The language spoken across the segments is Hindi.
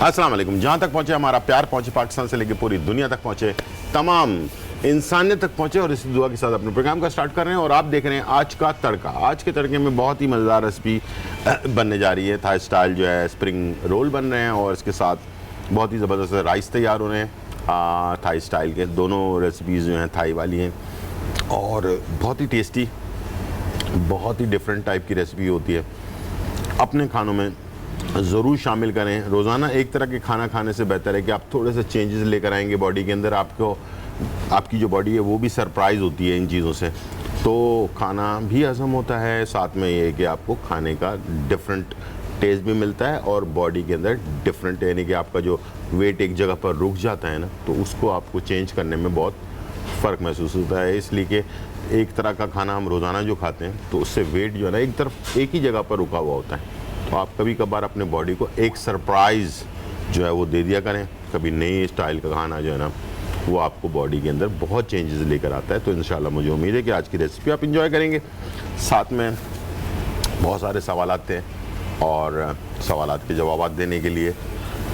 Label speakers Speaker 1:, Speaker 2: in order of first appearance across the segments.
Speaker 1: अस्सलाम वालेकुम। जहाँ तक पहुँचे हमारा प्यार, पहुँचे पाकिस्तान से लेकर पूरी दुनिया तक पहुँचे, तमाम इंसानियत तक पहुँचे, और इसी दुआ के साथ अपने प्रोग्राम का स्टार्ट कर रहे हैं। और आप देख रहे हैं आज का तड़का। आज के तड़के में बहुत ही मज़ेदार रेसिपी बनने जा रही है। थाई स्टाइल जो है स्प्रिंग रोल बन रहे हैं, और इसके साथ बहुत ही ज़बरदस्त राइस तैयार हो रहे हैं। थाई स्टाइल के दोनों रेसिपीज़ जो हैं थाई वाली हैं, और बहुत ही टेस्टी, बहुत ही डिफरेंट टाइप की रेसिपी होती है। अपने खानों में ज़रूर शामिल करें। रोज़ाना एक तरह के खाना खाने से बेहतर है कि आप थोड़े से चेंजेस लेकर आएंगे बॉडी के अंदर। आपकी जो बॉडी है वो भी सरप्राइज़ होती है इन चीज़ों से, तो खाना भी हज़म होता है। साथ में ये है कि आपको खाने का डिफरेंट टेस्ट भी मिलता है, और बॉडी के अंदर डिफरेंट, यानी कि आपका जो वेट एक जगह पर रुक जाता है ना, तो उसको आपको चेंज करने में बहुत फ़र्क महसूस होता है। इसलिए कि एक तरह का खाना हम रोज़ाना जो खाते हैं, तो उससे वेट जो है ना एक तरफ एक ही जगह पर रुका हुआ होता है। तो आप कभी कभार अपने बॉडी को एक सरप्राइज़ जो है वो दे दिया करें। कभी नई स्टाइल का खाना जो है ना, वो आपको बॉडी के अंदर बहुत चेंजेस लेकर आता है। तो इंशाल्लाह मुझे उम्मीद है कि आज की रेसिपी आप इंजॉय करेंगे। साथ में बहुत सारे सवालात थे, और सवालात के जवाब देने के लिए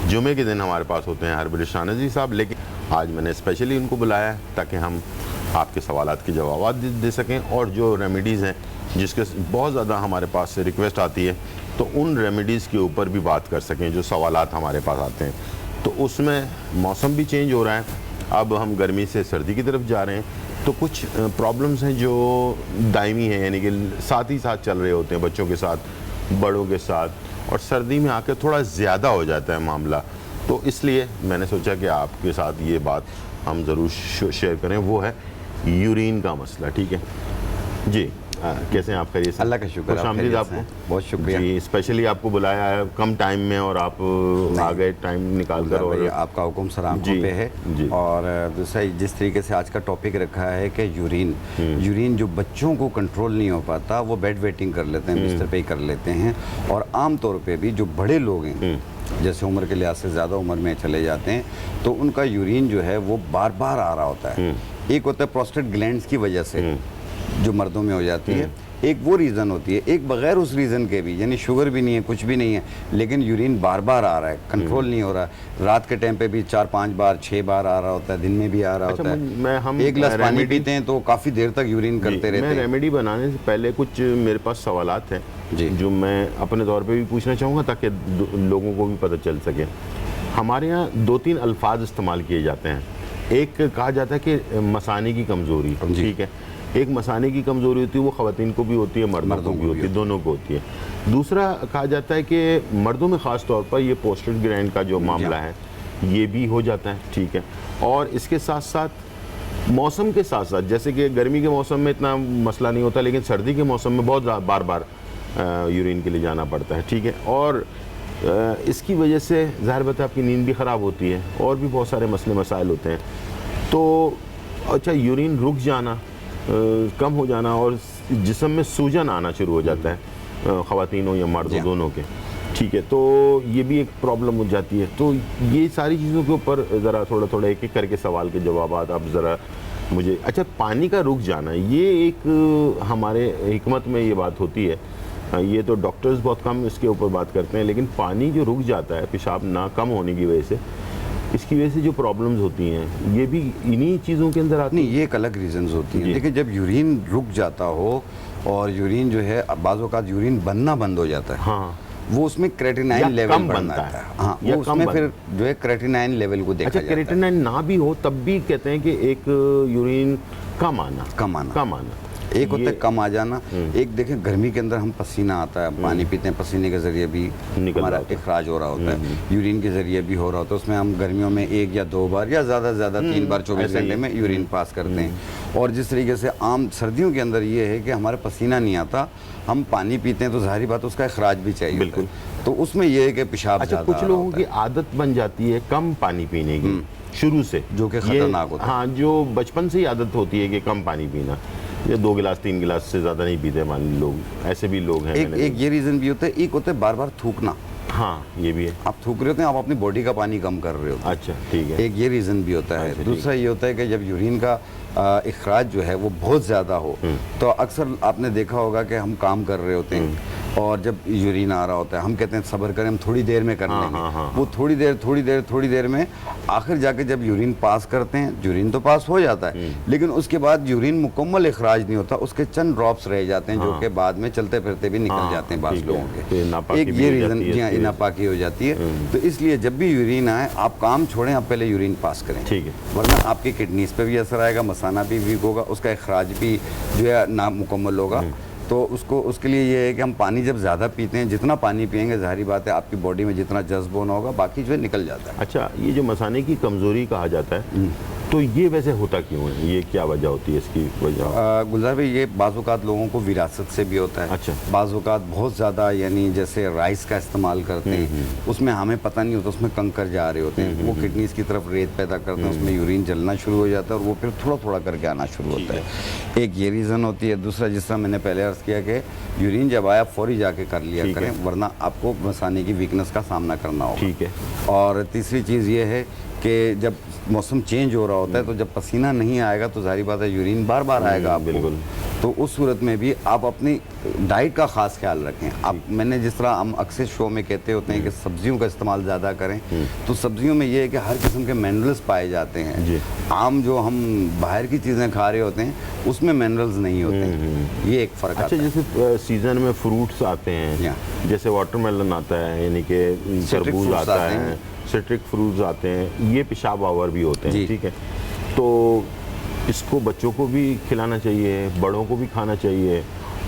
Speaker 1: जुमे के दिन हमारे पास होते हैं हरबिल शाहनज़ी साहब, लेकिन आज मैंने स्पेशली उनको बुलाया है ताकि हम आपके सवालात के जवाब दे सकें। और जो रेमेडीज़ हैं जिसके बहुत ज़्यादा हमारे पास से रिक्वेस्ट आती है, तो उन रेमेडीज़ के ऊपर भी बात कर सकें जो सवालात हमारे पास आते हैं। तो उसमें मौसम भी चेंज हो रहा है, अब हम गर्मी से सर्दी की तरफ जा रहे हैं, तो कुछ प्रॉब्लम्स हैं जो दायमी हैं, यानी कि साथ ही साथ चल रहे होते हैं बच्चों के साथ, बड़ों के साथ, और सर्दी में आकर थोड़ा ज़्यादा हो जाता है मामला। तो इसलिए मैंने सोचा कि आपके साथ ये बात हम ज़रूर शेयर करें, वो है यूरिन का मसला। ठीक है जी, कैसे हैं आप? खैरियत से?
Speaker 2: अल्लाह का शुक्र।
Speaker 1: खुशामदीद आपको,
Speaker 2: बहुत शुक्रिया
Speaker 1: जी। स्पेशली आपको बुलाया है कम टाइम में, और आप आ गए टाइम निकाल कर, और
Speaker 2: आपका हुक्म सर आंखों पे है
Speaker 1: जी।
Speaker 2: और दूसरा जिस तरीके से आज का टॉपिक रखा है कि यूरिन जो बच्चों को कंट्रोल नहीं हो पाता, वो बेड वेटिंग कर लेते हैं, बिस्तर पे ही कर लेते हैं। और आम तौर पे भी जो बड़े लोग हैं, जैसे उम्र के लिहाज से ज़्यादा उम्र में चले जाते हैं, तो उनका यूरिन जो है वो बार बार आ रहा होता है। एक होता है प्रोस्टेट ग्लैंड्स की वजह से जो मर्दों में हो जाती है, एक वो रीज़न होती है, एक बगैर उस रीज़न के भी, यानी शुगर भी नहीं है, कुछ भी नहीं है, लेकिन यूरिन बार बार आ रहा है, कंट्रोल नहीं हो रहा। रात के टाइम पे भी 4-5 बार 6 बार आ रहा होता है, दिन में भी आ रहा होता है।
Speaker 1: हम
Speaker 2: एक गिलास पानी पीते हैं तो काफ़ी देर तक यूरिन करते रहते हैं।
Speaker 1: रेमेडी बनाने से पहले कुछ मेरे पास सवालात हैं जो मैं अपने तौर पे भी पूछना चाहूँगा, ताकि लोगों को भी पता चल सके। हमारे यहाँ 2-3 अल्फाज इस्तेमाल किए जाते हैं। एक कहा जाता है कि मसाने की कमज़ोरी, ठीक है। एक मसाने की कमज़ोरी होती है, वो ख़वातीन को भी होती है, मर्दों को भी होती है, दोनों को होती है। दूसरा कहा जाता है कि मर्दों में ख़ास तौर पर ये प्रोस्टेट ग्लैंड का जो मामला है, ये भी हो जाता है, ठीक है। और इसके साथ साथ मौसम के साथ साथ, जैसे कि गर्मी के मौसम में इतना मसला नहीं होता, लेकिन सर्दी के मौसम में बहुत बार बार यूरिन के लिए जाना पड़ता है, ठीक है। और इसकी वजह से ज़ाहिर बात है आपकी नींद भी ख़राब होती है, और भी बहुत सारे मसले मसाइल होते हैं। तो अच्छा, यूरिन रुक जाना, कम हो जाना, और जिस्म में सूजन आना शुरू हो जाता है, ख़वातीनों या मर्दों दोनों के, ठीक है। तो ये भी एक प्रॉब्लम हो जाती है। तो ये सारी चीज़ों के ऊपर ज़रा थोड़ा एक एक करके सवाल के जवाब आप ज़रा मुझे। अच्छा, पानी का रुक जाना, ये एक हमारे हिकमत में ये बात होती है, ये तो डॉक्टर्स बहुत कम इसके ऊपर बात करते हैं, लेकिन पानी जो रुक जाता है पेशाब ना कम होने की वजह से, इसकी वजह से जो प्रॉब्लम्स होती हैं, ये भी इन्हीं चीज़ों के अंदर आती
Speaker 2: नहीं, ये एक अलग रीजंस होती हैं। लेकिन जब यूरिन रुक जाता हो, और यूरिन जो है बाज़ औक़ात यूरिन बनना बंद हो जाता है,
Speaker 1: हाँ,
Speaker 2: वो उसमें क्रेटिनाइन लेवल बनता है, हाँ, वो उसमें फिर जो है क्रेटिनाइन लेवल को देखा जाता है।
Speaker 1: क्रेटिनाइन ना भी हो तब भी कहते हैं कि एक यूरिन कम आना
Speaker 2: एक होता है कम आ जाना। एक देखें, गर्मी के अंदर हम पसीना आता है, पानी पीते हैं, पसीने के ज़रिए भी हमारा इखराज हो रहा होता है, यूरिन के ज़रिए भी हो रहा होता है। उसमें हम गर्मियों में 1 या 2 बार या ज़्यादा से ज़्यादा 3 बार 24 घंटे में यूरिन पास करते हैं। और जिस तरीके से आम सर्दियों के अंदर ये है कि हमारे पसीना नहीं आता, हम पानी पीते हैं, तो ज़ाहिर बात उसका इखराज भी चाहिए, बिल्कुल। तो उसमें यह है कि पेशाब।
Speaker 1: अच्छा, कुछ लोगों की आदत बन जाती है कम पानी पीने की शुरू से,
Speaker 2: जो कि खतरनाक होता है।
Speaker 1: हाँ, जो बचपन से ही आदत होती है कि कम पानी पीना, ये 2 गिलास 3 गिलास से ज़्यादा नहीं पीते मान लोग, ऐसे भी लोग हैं।
Speaker 2: एक ये रीज़न भी होता है। एक होता है बार बार थूकना,
Speaker 1: हाँ, ये भी है।
Speaker 2: आप थूक रहे होते हैं, आप अपनी बॉडी का पानी कम कर रहे होते हैं।
Speaker 1: अच्छा, ठीक है।
Speaker 2: एक ये रीज़न भी होता है। दूसरा ये होता है कि जब यूरिन का इखराज जो है वो बहुत ज़्यादा हो, तो अक्सर आपने देखा होगा कि हम काम कर रहे होते हैं, और जब यूरिन आ रहा होता है हम कहते हैं सब्र करें, हम थोड़ी देर में कर लेंगे। वो थोड़ी देर में आखिर जाके जब यूरिन पास करते हैं, यूरिन तो पास हो जाता है लेकिन उसके बाद यूरिन मुकम्मल इखराज नहीं होता, उसके चंद ड्रॉप्स रह जाते हैं जो कि बाद में चलते फिरते भी निकल जाते हैं बाज़ लोगों के। एक ये रीज़न, जी हाँ, नापाकी हो जाती है। तो इसलिए जब भी यूरिन आए आप काम छोड़ें, आप पहले यूरिन पास करें,
Speaker 1: ठीक है,
Speaker 2: वरना आपकी किडनीज पे भी असर आएगा, मसाना भी वीक होगा, उसका इखराज भी जो है ना मुकम्मल होगा। तो उसके लिए ये है कि हम पानी जब ज़्यादा पीते हैं, जितना पानी पिएंगे ज़ाहिर बात है आपकी बॉडी में जितना जज्ब होना होगा बाकी जो है निकल जाता है।
Speaker 1: अच्छा, ये जो मसाने की कमज़ोरी कहा जाता है तो ये वैसे होता क्यों है, ये क्या वजह होती है इसकी वजह?
Speaker 2: गुलजार भाई, ये बाज़-औक़ात लोगों को विरासत से भी होता है।
Speaker 1: अच्छा।
Speaker 2: बाज़-औक़ात बहुत ज़्यादा यानी जैसे राइस का इस्तेमाल करते हैं, उसमें हमें पता नहीं होता उसमें कंकर जा रहे होते हैं, वो किडनीज़ की तरफ रेत पैदा करते हैं, उसमें यूरिन जलना शुरू हो जाता है और वो फिर थोड़ा थोड़ा करके आना शुरू होता है। एक ये रीज़न होती है। दूसरा, जिस तरह मैंने पहले अर्ज़ किया कि यूरिन जब आया फौरी जाके कर लिया करें, वरना आपको मसाने की वीकनेस का सामना करना होगा।
Speaker 1: ठीक है।
Speaker 2: और तीसरी चीज़ ये है कि जब मौसम चेंज हो रहा होता है तो जब पसीना नहीं आएगा तो जाहिर बात है यूरिन बार बार आएगा आपको।
Speaker 1: बिल्कुल।
Speaker 2: तो उस सूरत में भी आप अपनी डाइट का ख़ास ख्याल रखें। आप, मैंने जिस तरह हम अक्सर शो में कहते होते हैं कि सब्जियों का इस्तेमाल ज़्यादा करें, तो सब्जियों में ये है कि हर किस्म के मिनरल्स पाए जाते हैं। आम जो हम बाहर की चीज़ें खा रहे होते हैं उसमें मिनरल्स नहीं होते हैं, ये एक फ़र्क आता है।
Speaker 1: जैसे सीज़न में फ्रूट्स आते हैं, जैसे वाटरमेलन आता है, यानी कि तरबूज आता है, सिट्रिक फ्रूट्स आते हैं, ये पेशाब आवर भी होते हैं, ठीक है। तो इसको बच्चों को भी खिलाना चाहिए, बड़ों को भी खाना चाहिए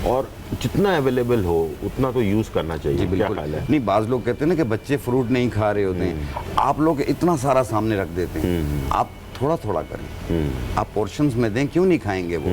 Speaker 1: और जितना अवेलेबल हो उतना तो यूज़ करना चाहिए। क्या ख्याल है?
Speaker 2: नहीं, बाज़ लोग कहते हैं ना कि बच्चे फ्रूट नहीं खा रहे होते हैं, आप लोग इतना सारा सामने रख देते हैं, आप थोड़ा थोड़ा करें, आप पोर्शंस में दें, क्यों नहीं खाएंगे वो?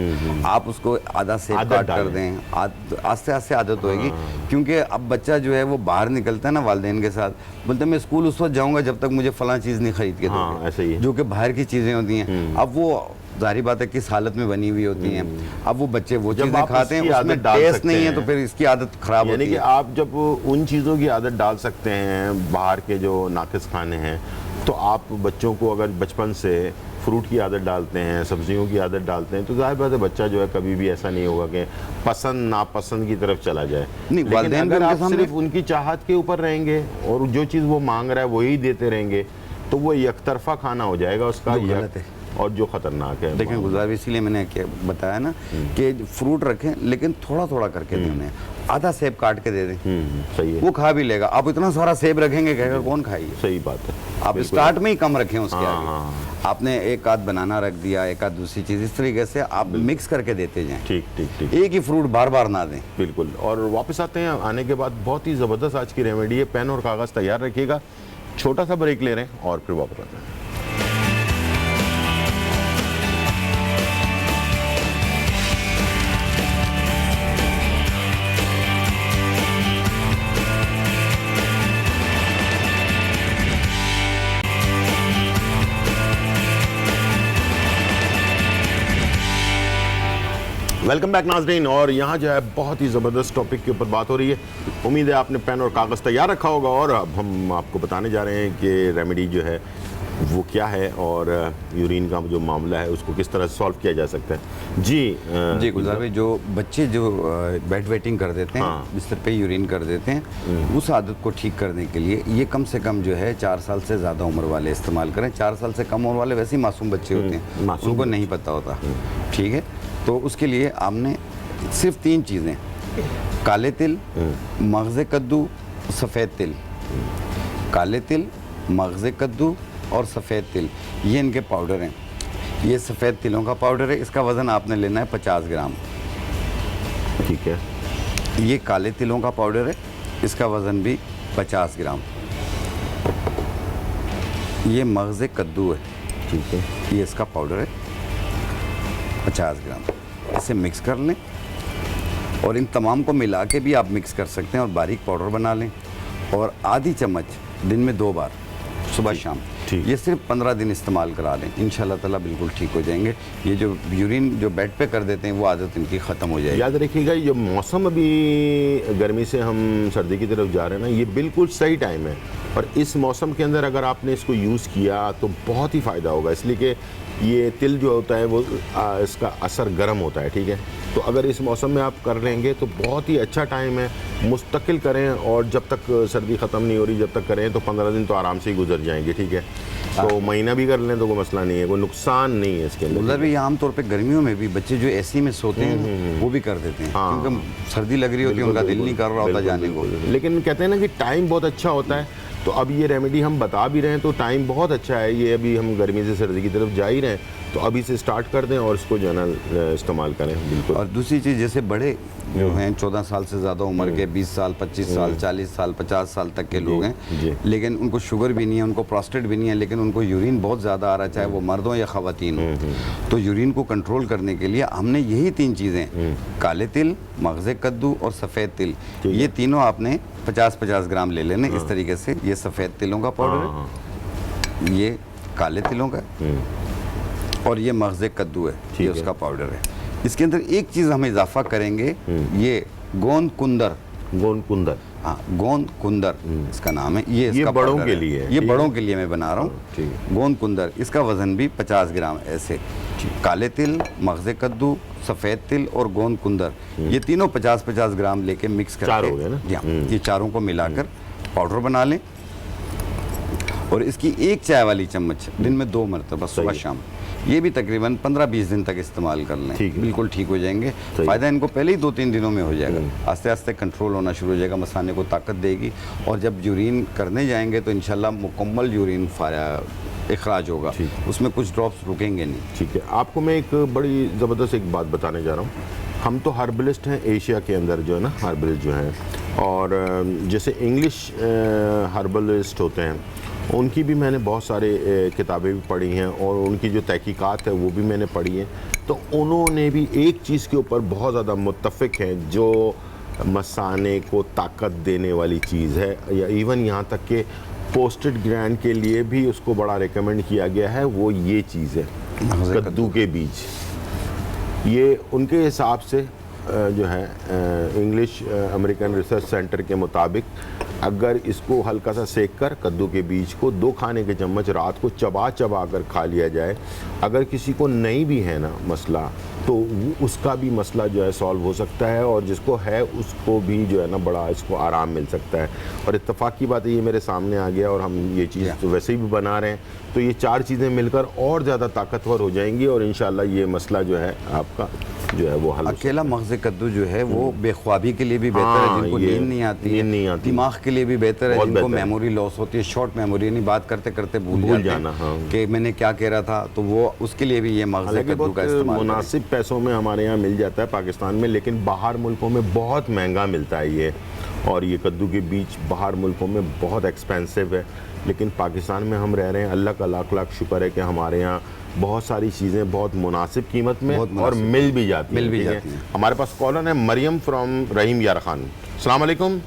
Speaker 2: आप उसको आधा सेब काट कर दें, आस्ते आस्ते आदत होएगी। क्योंकि अब बच्चा जो है वो बाहर निकलता है ना वालिदैन के साथ, बोलते हैं मैं स्कूल उस वक्त जाऊँगा जब तक मुझे फलां चीज़ नहीं खरीद के दोगे,
Speaker 1: ऐसा ही है।
Speaker 2: जो कि बाहर की चीज़ें होती हैं। अब वो जाहिर बात है किस हालत में बनी हुई होती हैं, अब वो बच्चे वो चीज़ें खाते हैं, उसमें टेस्ट नहीं है तो फिर इसकी आदत खराब होती है।
Speaker 1: यानी कि आप जब उन चीज़ों की आदत डाल सकते हैं, बाहर के जो नाकिस खाने हैं, तो आप बच्चों को अगर बचपन से फ्रूट की आदत डालते हैं, सब्जियों की आदत डालते हैं, तो जाहिर बात है बच्चा जो है कभी भी ऐसा नहीं होगा कि पसंद नापसंद की तरफ चला जाए।
Speaker 2: नहीं,
Speaker 1: लेकिन अगर आप सिर्फ उनकी चाहत के ऊपर रहेंगे और जो चीज़ वो मांग रहा है वही देते रहेंगे तो वो एक तरफा खाना हो जाएगा उसका,
Speaker 2: गलत है
Speaker 1: और जो ख़तरनाक है।
Speaker 2: देखें गुजार, इसीलिए मैंने क्या बताया ना कि फ्रूट रखें लेकिन थोड़ा थोड़ा करके देने, आधा सेब काट के दे दें,
Speaker 1: सही है,
Speaker 2: वो खा भी लेगा। आप इतना सारा सेब रखेंगे कहेगा कौन खाइए?
Speaker 1: सही बात है।
Speaker 2: आप स्टार्ट में ही कम रखें, उसके आगे आपने एक आध बनाना रख दिया, एक आध दूसरी चीज़, इस तरीके से आप मिक्स करके देते जाएं।
Speaker 1: ठीक ठीक ठीक,
Speaker 2: एक ही फ्रूट बार बार ना दें।
Speaker 1: बिल्कुल। और वापस आते हैं, आने के बाद बहुत ही ज़बरदस्त आज की रेमेडी है। पेन और कागज़ तैयार रखिएगा, छोटा सा ब्रेक ले रहे हैं और फिर वापस आते हैं। वेलकम बैक नाज़रीन। और यहाँ जो है बहुत ही ज़बरदस्त टॉपिक के ऊपर बात हो रही है। उम्मीद है आपने पेन और कागज़ तैयार रखा होगा और अब हम आपको बताने जा रहे हैं कि रेमेडी जो है वो क्या है और यूरिन का जो मामला है उसको किस तरह से सॉल्व किया जा सकता है। जी
Speaker 2: गुलजार भाई, जो बच्चे जो बेड वेटिंग कर देते हैं, बिस्तर पे यूरिन कर देते हैं, उस आदत को ठीक करने के लिए ये कम से कम जो है 4 साल से ज़्यादा उम्र वाले इस्तेमाल करें। 4 साल से कम उम्र वाले वैसे ही मासूम बच्चे होते हैं, उनको नहीं पता होता, ठीक है। तो उसके लिए आपने सिर्फ 3 चीज़ें, काले तिल, मगज़ कद्दू, सफ़ेद तिल, काले तिल, मगज़ कद्दू और सफ़ेद तिल, ये इनके पाउडर हैं। ये सफ़ेद तिलों का पाउडर है, इसका वज़न आपने लेना है 50 ग्राम,
Speaker 1: ठीक है।
Speaker 2: ये काले तिलों का पाउडर है, इसका वज़न भी 50 ग्राम। ये मगज़ कद्दू है,
Speaker 1: ठीक है,
Speaker 2: ये इसका पाउडर है 50 ग्राम। इसे मिक्स कर लें और इन तमाम को मिला के भी आप मिक्स कर सकते हैं और बारीक पाउडर बना लें और आधी चम्मच दिन में 2 बार, सुबह शाम, ये सिर्फ 15 दिन इस्तेमाल करा लें, इंशाल्लाह ताला बिल्कुल ठीक हो जाएंगे। ये जो यूरिन जो बेड पे कर देते हैं वो आदत इनकी ख़त्म हो जाएगी।
Speaker 1: याद रखिएगा, ये मौसम अभी गर्मी से हम सर्दी की तरफ जा रहे हैं ना, ये बिल्कुल सही टाइम है और इस मौसम के अंदर अगर आपने इसको यूज़ किया तो बहुत ही फ़ायदा होगा। इसलिए कि ये तिल जो होता है वो इसका असर गर्म होता है, ठीक है। तो अगर इस मौसम में आप कर लेंगे तो बहुत ही अच्छा टाइम है, मुस्तकिल करें और जब तक सर्दी ख़त्म नहीं हो रही जब तक करें तो 15 दिन तो आराम से ही गुजर जाएंगे, ठीक है। तो महीना भी कर लें तो कोई मसला नहीं है, कोई नुकसान नहीं है इसके अंदर।
Speaker 2: उधर भी आमतौर पे गर्मियों में भी बच्चे जो एसी में सोते हैं वो भी कर देते हैं,
Speaker 1: हाँ।
Speaker 2: क्योंकि सर्दी लग रही होती है, उनका दिल नहीं कर रहा होता जाने को।
Speaker 1: लेकिन कहते हैं ना कि टाइम बहुत अच्छा होता है, तो अब ये रेमेडी हम बता भी रहे हैं तो टाइम बहुत अच्छा है। ये अभी हम गर्मी से सर्दी की तरफ जा ही रहे हैं, तो अभी से स्टार्ट कर दें और इसको जो है ना इस्तेमाल करें, बिल्कुल।
Speaker 2: और दूसरी चीज़, जैसे बड़े जो हैं 14 साल से ज़्यादा उम्र के, 20 साल, 25 साल, 40 साल, 50 साल तक के लोग
Speaker 1: जी।
Speaker 2: हैं, लेकिन उनको शुगर भी नहीं है, उनको प्रोस्टेट भी नहीं है, लेकिन उनको यूरिन बहुत ज़्यादा आ रहा है, चाहे वो मर्द हो या ख़वातीन हो। तो यूरिन को कंट्रोल करने के लिए हमने यही 3 चीज़ें, काले तिल, मगज़ कद्दू और सफ़ेद तिल, ये तीनों आपने 50-50 ग्राम ले लेने इस तरीके से। ये सफ़ेद तिलों का पाउडर है, ये काले तिलों का, और ये मगज़ कद्दू है, ये उसका पाउडर है। इसके अंदर एक चीज़ हम इजाफा करेंगे, ये गोंद कुंदर, हाँ गोंद कुंदर इसका नाम है। ये इसका
Speaker 1: बड़ों
Speaker 2: पाउडर
Speaker 1: के
Speaker 2: है।
Speaker 1: लिए है,
Speaker 2: ये बड़ों के लिए मैं बना रहा हूँ,
Speaker 1: ठीक है।
Speaker 2: गोंद कुंदर, इसका वज़न भी 50 ग्राम ऐसे। काले तिल, मगज़ कद्दू, सफ़ेद तिल और गोंद कुंदर, ये तीनों 50-50 ग्राम लेके मिक्स करके,
Speaker 1: 4 हो गए ना?
Speaker 2: ये चारों को मिलाकर पाउडर बना लें। और इसकी 1 चाय वाली चम्मच दिन में 2 मरतबा, सुबह शाम। ये भी तकरीबन 15-20 दिन तक इस्तेमाल कर लें, बिल्कुल ठीक हो जाएंगे। फ़ायदा इनको पहले ही 2-3 दिनों में हो जाएगा, आस्ते आस्ते कंट्रोल होना शुरू हो जाएगा, मसाने को ताकत देगी। और जब यूरिन करने जाएंगे तो इंशाल्लाह मुकम्मल यूरिन इखराज होगा, उसमें कुछ ड्रॉप्स रुकेंगे नहीं।
Speaker 1: ठीक है। आपको मैं एक बड़ी ज़बरदस्त एक बात बताने जा रहा हूँ। हम तो हर्बलिस्ट हैं एशिया के अंदर जो है ना, हर्बलिस्ट जो हैं, और जैसे इंग्लिश हर्बलिस्ट होते हैं उनकी भी मैंने बहुत सारे किताबें भी पढ़ी हैं और उनकी जो तहकीकात है वो भी मैंने पढ़ी है। तो उन्होंने भी एक चीज़ के ऊपर बहुत ज़्यादा मुत्तफ़िक हैं, जो मसाने को ताकत देने वाली चीज़ है, या इवन यहाँ तक कि पोस्टेड ग्रैंड के लिए भी उसको बड़ा रिकमेंड किया गया है, वो ये चीज़ है कद्दू के बीज। ये उनके हिसाब से जो है इंग्लिश अमेरिकन रिसर्च सेंटर के मुताबिक अगर इसको हल्का सा सेक कर कद्दू के बीज को 2 खाने के चम्मच रात को चबा चबा कर खा लिया जाए, अगर किसी को नहीं भी है ना मसला तो उसका भी मसला जो है सॉल्व हो सकता है, और जिसको है उसको भी जो है ना बड़ा इसको आराम मिल सकता है। और इत्तेफाक की बात है ये मेरे सामने आ गया और हम ये चीज़ तो वैसे भी बना रहे हैं, तो ये 4 चीज़ें मिलकर और ज़्यादा ताकतवर हो जाएंगी और इंशाल्लाह ये मसला जो है आपका जो है वो हल।
Speaker 2: अकेला मगज़ कद्दू जो है वो बेख्वाबी के लिए भी बेहतर है, जिनको नींद नहीं आती, दिमाग के लिए भी बेहतर है, जिनको मेमोरी लॉस होती है, शॉर्ट मेमोरी, नहीं बात करते करते भूल जाना कि मैंने क्या कह रहा था, तो वो उसके लिए भी ये मगज़ कद्दू का इस्तेमाल
Speaker 1: मुनासिब पैसों में हमारे यहाँ मिल जाता है पाकिस्तान में, लेकिन बाहर मुल्कों में बहुत महंगा मिलता है ये। और ये कद्दू के बीज बाहर मुल्कों में बहुत एक्सपेंसिव है, लेकिन पाकिस्तान में हम रह रहे हैं, अल्लाह का लाख लाख शुक्र है कि हमारे यहाँ बहुत सारी चीज़ें बहुत मुनासिब कीमत में और मिल भी जाती हैं। हमारे पास कॉलर है मरियम फ्रॉम रहीम यार खान। अस्सलाम वालेकुम।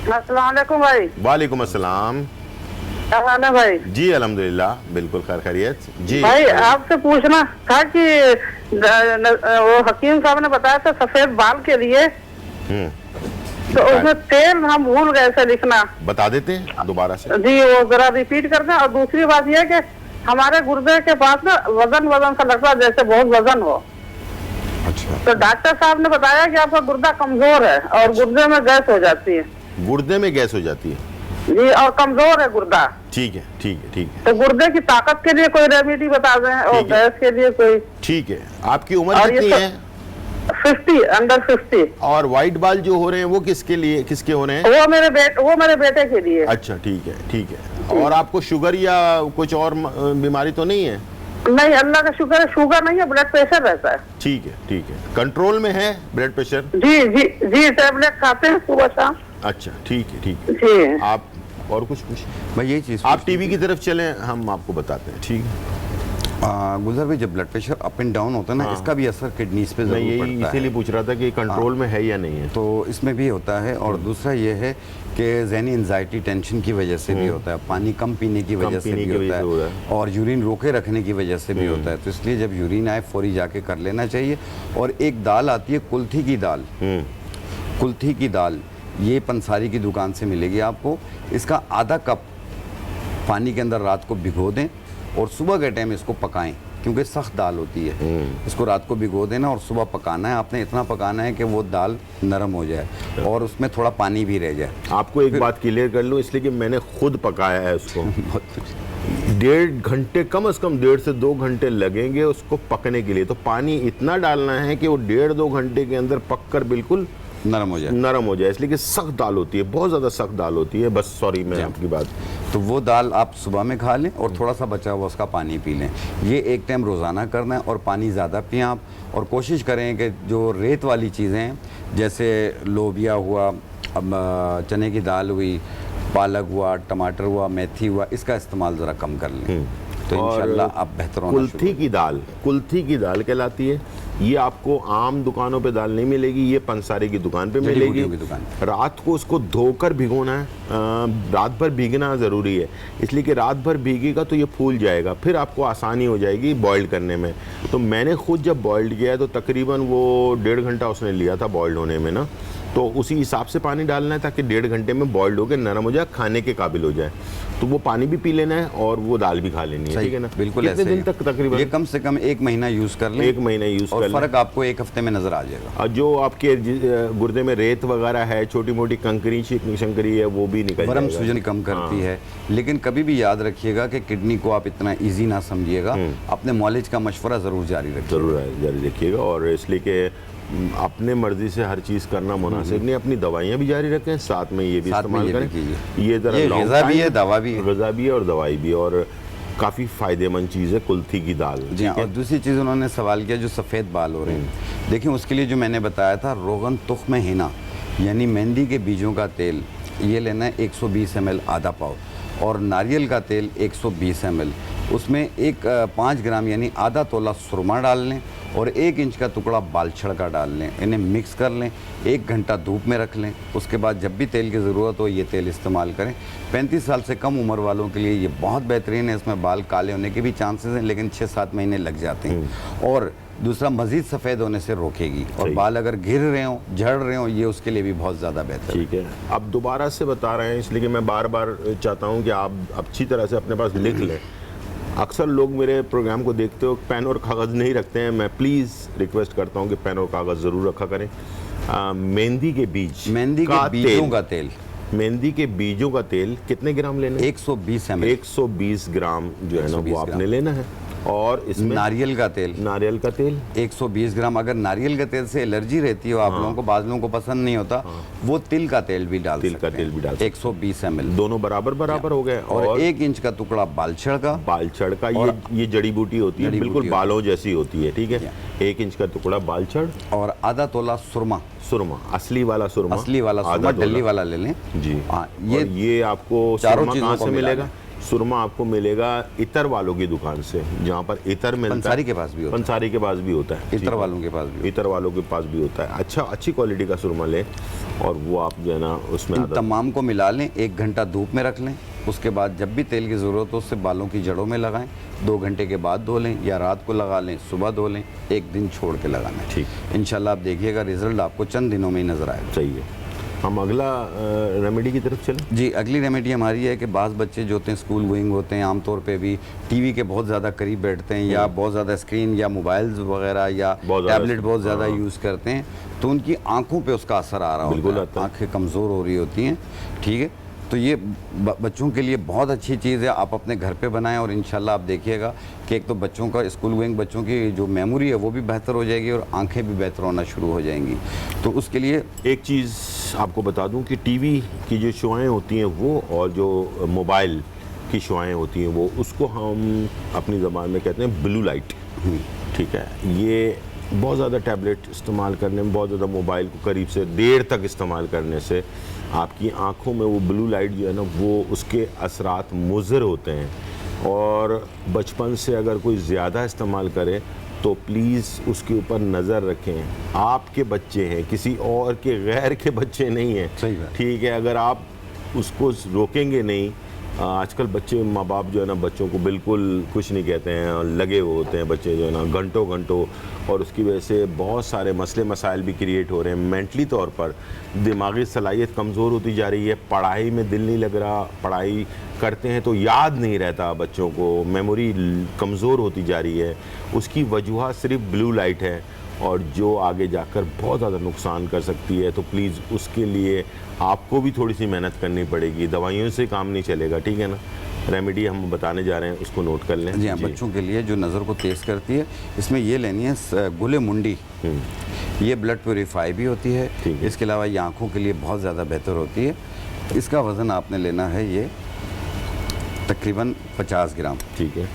Speaker 3: अस्सलाम वालेकुम भाई।
Speaker 1: वालेकुम अस्सलाम।
Speaker 3: क्या हाल है भाई?
Speaker 1: जी अल्हम्दुलिल्लाह, बिल्कुल खैरियत जी।
Speaker 3: भाई आपसे पूछना था कि वो हकीम साहब ने बताया था सफेद बाल के लिए, तो उसमें तेल हम भूल गए से लिखना, बता देते हैं दोबारा से जी, वो जरा रिपीट कर दें। और दूसरी बात यह कि हमारे गुर्दे के पास ना वजन सा लगता है, जैसे बहुत वजन हो। अच्छा। तो डॉक्टर साहब ने बताया कि आपका गुर्दा कमजोर है और गुर्दे में गैस हो जाती है।
Speaker 1: गुर्दे में गैस हो जाती है
Speaker 3: जी, और कमजोर है गुर्दा।
Speaker 1: ठीक है ठीक है ठीक है।
Speaker 3: तो गुर्दे की ताकत के लिए कोई रेमेडी बता दें और गैस के लिए कोई।
Speaker 1: ठीक है। आपकी उम्र कितनी है?
Speaker 3: 50, अंडर 50। और
Speaker 1: व्हाइट बाल जो हो रहे हैं वो किसके लिए, किसके हो रहे हैं?
Speaker 3: वो मेरे बेटे के लिए।
Speaker 1: अच्छा ठीक है ठीक है। और आपको शुगर या कुछ और बीमारी तो नहीं है?
Speaker 3: नहीं, अल्लाह का शुक्र है, शुगर नहीं है, ब्लड प्रेशर रहता है।
Speaker 1: ठीक है ठीक है। कंट्रोल में है ब्लड प्रेशर?
Speaker 3: जी जी जी, टैबलेट खाते हैं सुबह शाम।
Speaker 1: अच्छा ठीक है ठीक है
Speaker 3: जी।
Speaker 1: आप और कुछ
Speaker 2: भाई यही चीज़,
Speaker 1: आप टीवी की तरफ चलें, हम आपको बताते हैं। ठीक है।
Speaker 2: गुलजार भाई, जब blood pressure up and down होता है ना, इसका भी असर किडनीज पे जरूर पड़ता है।
Speaker 1: इसीलिए पूछ रहा था कि कंट्रोल में है या नहीं है।
Speaker 2: तो इसमें भी होता है। और दूसरा ये है कि ज़हनी एंजाइटी, टेंशन की वजह से भी होता है, पानी कम पीने की वजह से भी होता है, और यूरिन रोके रखने की वजह से भी होता है। तो इसलिए जब यूरिन आए फौरी जाके कर लेना चाहिए। और एक दाल आती है कुल्थी की दाल, कुल्थी की दाल, ये पंसारी की दुकान से मिलेगी आपको। इसका आधा कप पानी के अंदर रात को भिगो दें और सुबह के टाइम इसको पकाएं। क्योंकि सख्त दाल होती है। इसको रात को भिगो देना और सुबह पकाना है। आपने इतना पकाना है कि वो दाल नरम हो जाए और उसमें थोड़ा पानी भी रह जाए।
Speaker 1: आपको एक बात क्लियर कर लूँ, इसलिए कि मैंने खुद पकाया है उसको। 1.5 घंटे, कम से कम 1.5 से 2 घंटे लगेंगे उसको पकने के लिए। तो पानी इतना डालना है कि वो 1.5-2 घंटे के अंदर पककर बिल्कुल
Speaker 2: नरम हो जाए,
Speaker 1: नरम हो जाए, इसलिए कि सख्त दाल होती है, बहुत ज़्यादा सख्त दाल होती है। बस सॉरी, मैं आपकी बात।
Speaker 2: तो वो दाल आप सुबह में खा लें और थोड़ा सा बचा हुआ उसका पानी पी लें। ये एक टाइम रोज़ाना करना है और पानी ज़्यादा पिएं आप। और कोशिश करें कि जो रेत वाली चीज़ें हैं, जैसे लोबिया हुआ, अब चने की दाल हुई, पालक हुआ, टमाटर हुआ, मेथी हुआ, इसका इस्तेमाल ज़रा कम कर लें तो इंशाल्लाह आप बेहतर होना शुरू।
Speaker 1: कुल्थी की दाल कहलाती है। ये आपको आम दुकानों पे दाल नहीं मिलेगी, ये पंसारी की दुकान पे मिलेगी। रात को उसको धोकर भिगोना है, रात भर भीगना ज़रूरी है, इसलिए कि रात भर भीगेगा तो ये फूल जाएगा, फिर आपको आसानी हो जाएगी बॉइल्ड करने में। तो मैंने खुद जब बॉइल्ड किया है तो तकरीबन वो 1.5 घंटा उसने लिया था बॉइल्ड होने में ना। तो उसी हिसाब से पानी डालना है ताकि 1.5 घंटे में बॉइल्ड होकर नरम हो जाए, खाने के काबिल हो जाए। तो वो पानी भी पी लेना है और वो दाल भी खा लेनी है, ठीक है ना?
Speaker 2: बिल्कुल।
Speaker 1: कितने दिन तक? तकरीबन
Speaker 2: ये कम से कम 1 महीना यूज़ कर लें।
Speaker 1: 1 महीना यूज़ कर लें,
Speaker 2: फ़र्क आपको 1 हफ्ते में नज़र आ जाएगा।
Speaker 1: जो आपके गुर्दे में रेत वगैरह है, छोटी मोटी कंकरी शंकरी है, वो भी निकल
Speaker 2: वरम सूजन कम करती है। लेकिन कभी भी याद रखिएगा कि किडनी को आप इतना ईजी ना समझिएगा, अपने मॉलिज का मशवरा ज़रूर जारी
Speaker 1: रखिएगा। और इसलिए कि अपने मर्जी से हर चीज़ करना मुनासिब नहीं, अपनी दवाइयाँ भी जारी रखें, साथ में ये भी इस्तेमाल करें। ये ज़रा
Speaker 2: ग़िज़ा भी है, दवा भी है,
Speaker 1: ग़िज़ा भी है और दवाई भी है, और काफ़ी फ़ायदेमंद चीज़ है कुल्थी की दाल।
Speaker 2: जी हाँ। और दूसरी चीज़ उन्होंने सवाल किया जो सफ़ेद बाल हो रहे हैं, देखिए उसके लिए जो मैंने बताया था, रोगन तुख्म हिना यानी मेहंदी के बीजों का तेल, ये लेना है 120 ml, आधा पाव, और नारियल का तेल 120 ml, उसमें 5 ग्राम यानी आधा तोला सुरमा डाल लें और 1 इंच का टुकड़ा बालछड़ का डाल लें। इन्हें मिक्स कर लें, 1 घंटा धूप में रख लें। उसके बाद जब भी तेल की ज़रूरत हो ये तेल इस्तेमाल करें। 35 साल से कम उम्र वालों के लिए ये बहुत बेहतरीन है। इसमें बाल काले होने के भी चांसेस हैं, लेकिन 6-7 महीने लग जाते हैं। और दूसरा, मज़ीद सफ़ेद होने से रोकेगी। और बाल अगर गिर रहे हों, झड़ रहे हों, ये उसके लिए भी बहुत ज़्यादा बेहतर है।
Speaker 1: ठीक है, अब दोबारा से बता रहे हैं, इसलिए कि मैं बार बार चाहता हूँ कि आप अच्छी तरह से अपने पास लिख लें। अक्सर लोग मेरे प्रोग्राम को देखते हो पेन और कागज़ नहीं रखते हैं। मैं प्लीज़ रिक्वेस्ट करता हूँ कि पेन और कागज़ ज़रूर रखा करें। मेहंदी के बीजों का तेल, मेहंदी के बीजों का तेल कितने ग्राम लेना है?
Speaker 2: 120 ml,
Speaker 1: 120 ग्राम जो है ना वो आपने लेना है। और इसमें
Speaker 2: नारियल का तेल 120 ग्राम। अगर नारियल के तेल से एलर्जी रहती है आप लोगों को, बाज़ लोगों को पसंद नहीं होता, वो तिल का तेल भी डाल सकते हैं। 120 ml,
Speaker 1: दोनों बराबर हो गए।
Speaker 2: और 1 इंच का टुकड़ा बालछड़ का,
Speaker 1: ये जड़ी बूटी होती है, बिल्कुल बालों जैसी होती है, ठीक है। 1 इंच का टुकड़ा बालछड़ और
Speaker 2: आधा तोला सुरमा,
Speaker 1: असली वाला सुरमा,
Speaker 2: डली वाला ले लें
Speaker 1: जी। ये आपको
Speaker 2: चारों चीज़ों
Speaker 1: से मिलेगा। सुरमा आपको मिलेगा इतर वालों की दुकान से, जहाँ पर इतर मिलता है।
Speaker 2: पंसारी के पास भी होता है,
Speaker 1: पंसारी के पास भी होता है,
Speaker 2: इतर वालों के पास भी
Speaker 1: होता है। अच्छी क्वालिटी का सुरमा लें और वो आप जो है ना उसमें
Speaker 2: तमाम को मिला लें, 1 घंटा धूप में रख लें। उसके बाद जब भी तेल की ज़रूरत हो उससे बालों की जड़ों में लगाएं। 2 घंटे के बाद धो लें या रात को लगा लें, सुबह धो लें, 1 दिन छोड़ के लगाना है।
Speaker 1: ठीक,
Speaker 2: इंशाल्लाह आप देखिएगा रिजल्ट आपको चंद दिनों में ही नज़र आएगा।
Speaker 1: चाहिए। हम अगला रेमेडी की तरफ चलें।
Speaker 2: जी, अगली रेमेडी हमारी है कि बाज़ बच्चे जो होते हैं स्कूल गोइंग होते हैं, आमतौर पे भी टीवी के बहुत ज़्यादा करीब बैठते हैं या बहुत ज़्यादा स्क्रीन या मोबाइल्स वगैरह या टैबलेट बहुत ज़्यादा यूज़ करते हैं, तो उनकी आंखों पे उसका असर आ रहा होता है, आंखें कमज़ोर हो रही होती हैं, ठीक है। तो ये बच्चों के लिए बहुत अच्छी चीज़ है, आप अपने घर पे बनाएं और इंशाल्लाह आप देखिएगा कि एक तो बच्चों का, स्कूल गोइंग बच्चों की जो मेमोरी है वो भी बेहतर हो जाएगी और आंखें भी बेहतर होना शुरू हो जाएंगी। तो उसके लिए
Speaker 1: एक चीज़ आपको बता दूं कि टीवी की जो शोएँ होती हैं वो, और जो मोबाइल की शोएँ होती हैं वो, उसको हम अपनी ज़बान में कहते हैं ब्लू लाइट, ठीक है। ये बहुत ज़्यादा टैबलेट इस्तेमाल करने में, बहुत ज़्यादा मोबाइल को करीब से देर तक इस्तेमाल करने से आपकी आँखों में वो ब्लू लाइट जो है ना वो उसके असरात मुज़र होते हैं। और बचपन से अगर कोई ज़्यादा इस्तेमाल करे तो प्लीज़ उसके ऊपर नज़र रखें। आपके बच्चे हैं, किसी और के, गैर के बच्चे नहीं हैं,
Speaker 2: सही बात,
Speaker 1: ठीक है। अगर आप उसको रोकेंगे नहीं आजकल बच्चे, माँ बाप जो है ना बच्चों को बिल्कुल कुछ नहीं कहते हैं और लगे हुए होते हैं बच्चे जो है ना घंटों घंटों, और उसकी वजह से बहुत सारे मसले मसाइल भी क्रिएट हो रहे हैं। मेंटली तौर पर दिमागी सलाहियत कमज़ोर होती जा रही है, पढ़ाई में दिल नहीं लग रहा, पढ़ाई करते हैं तो याद नहीं रहता बच्चों को, मेमोरी कमज़ोर होती जा रही है। उसकी वजह सिर्फ ब्लू लाइट है और जो आगे जाकर बहुत ज़्यादा नुकसान कर सकती है। तो प्लीज़ उसके लिए आपको भी थोड़ी सी मेहनत करनी पड़ेगी, दवाइयों से काम नहीं चलेगा, ठीक है ना। रेमेडी हम बताने जा रहे हैं, उसको नोट कर लें।
Speaker 2: जी हाँ, बच्चों के लिए जो नज़र को तेज़ करती है, इसमें ये लेनी है गुले मुंडी। ये ब्लड प्योरीफाई भी होती है, इसके अलावा ये आँखों के लिए बहुत ज़्यादा बेहतर होती है। इसका वज़न आपने लेना है ये तकरीबन 50 ग्राम।
Speaker 1: ठीक है,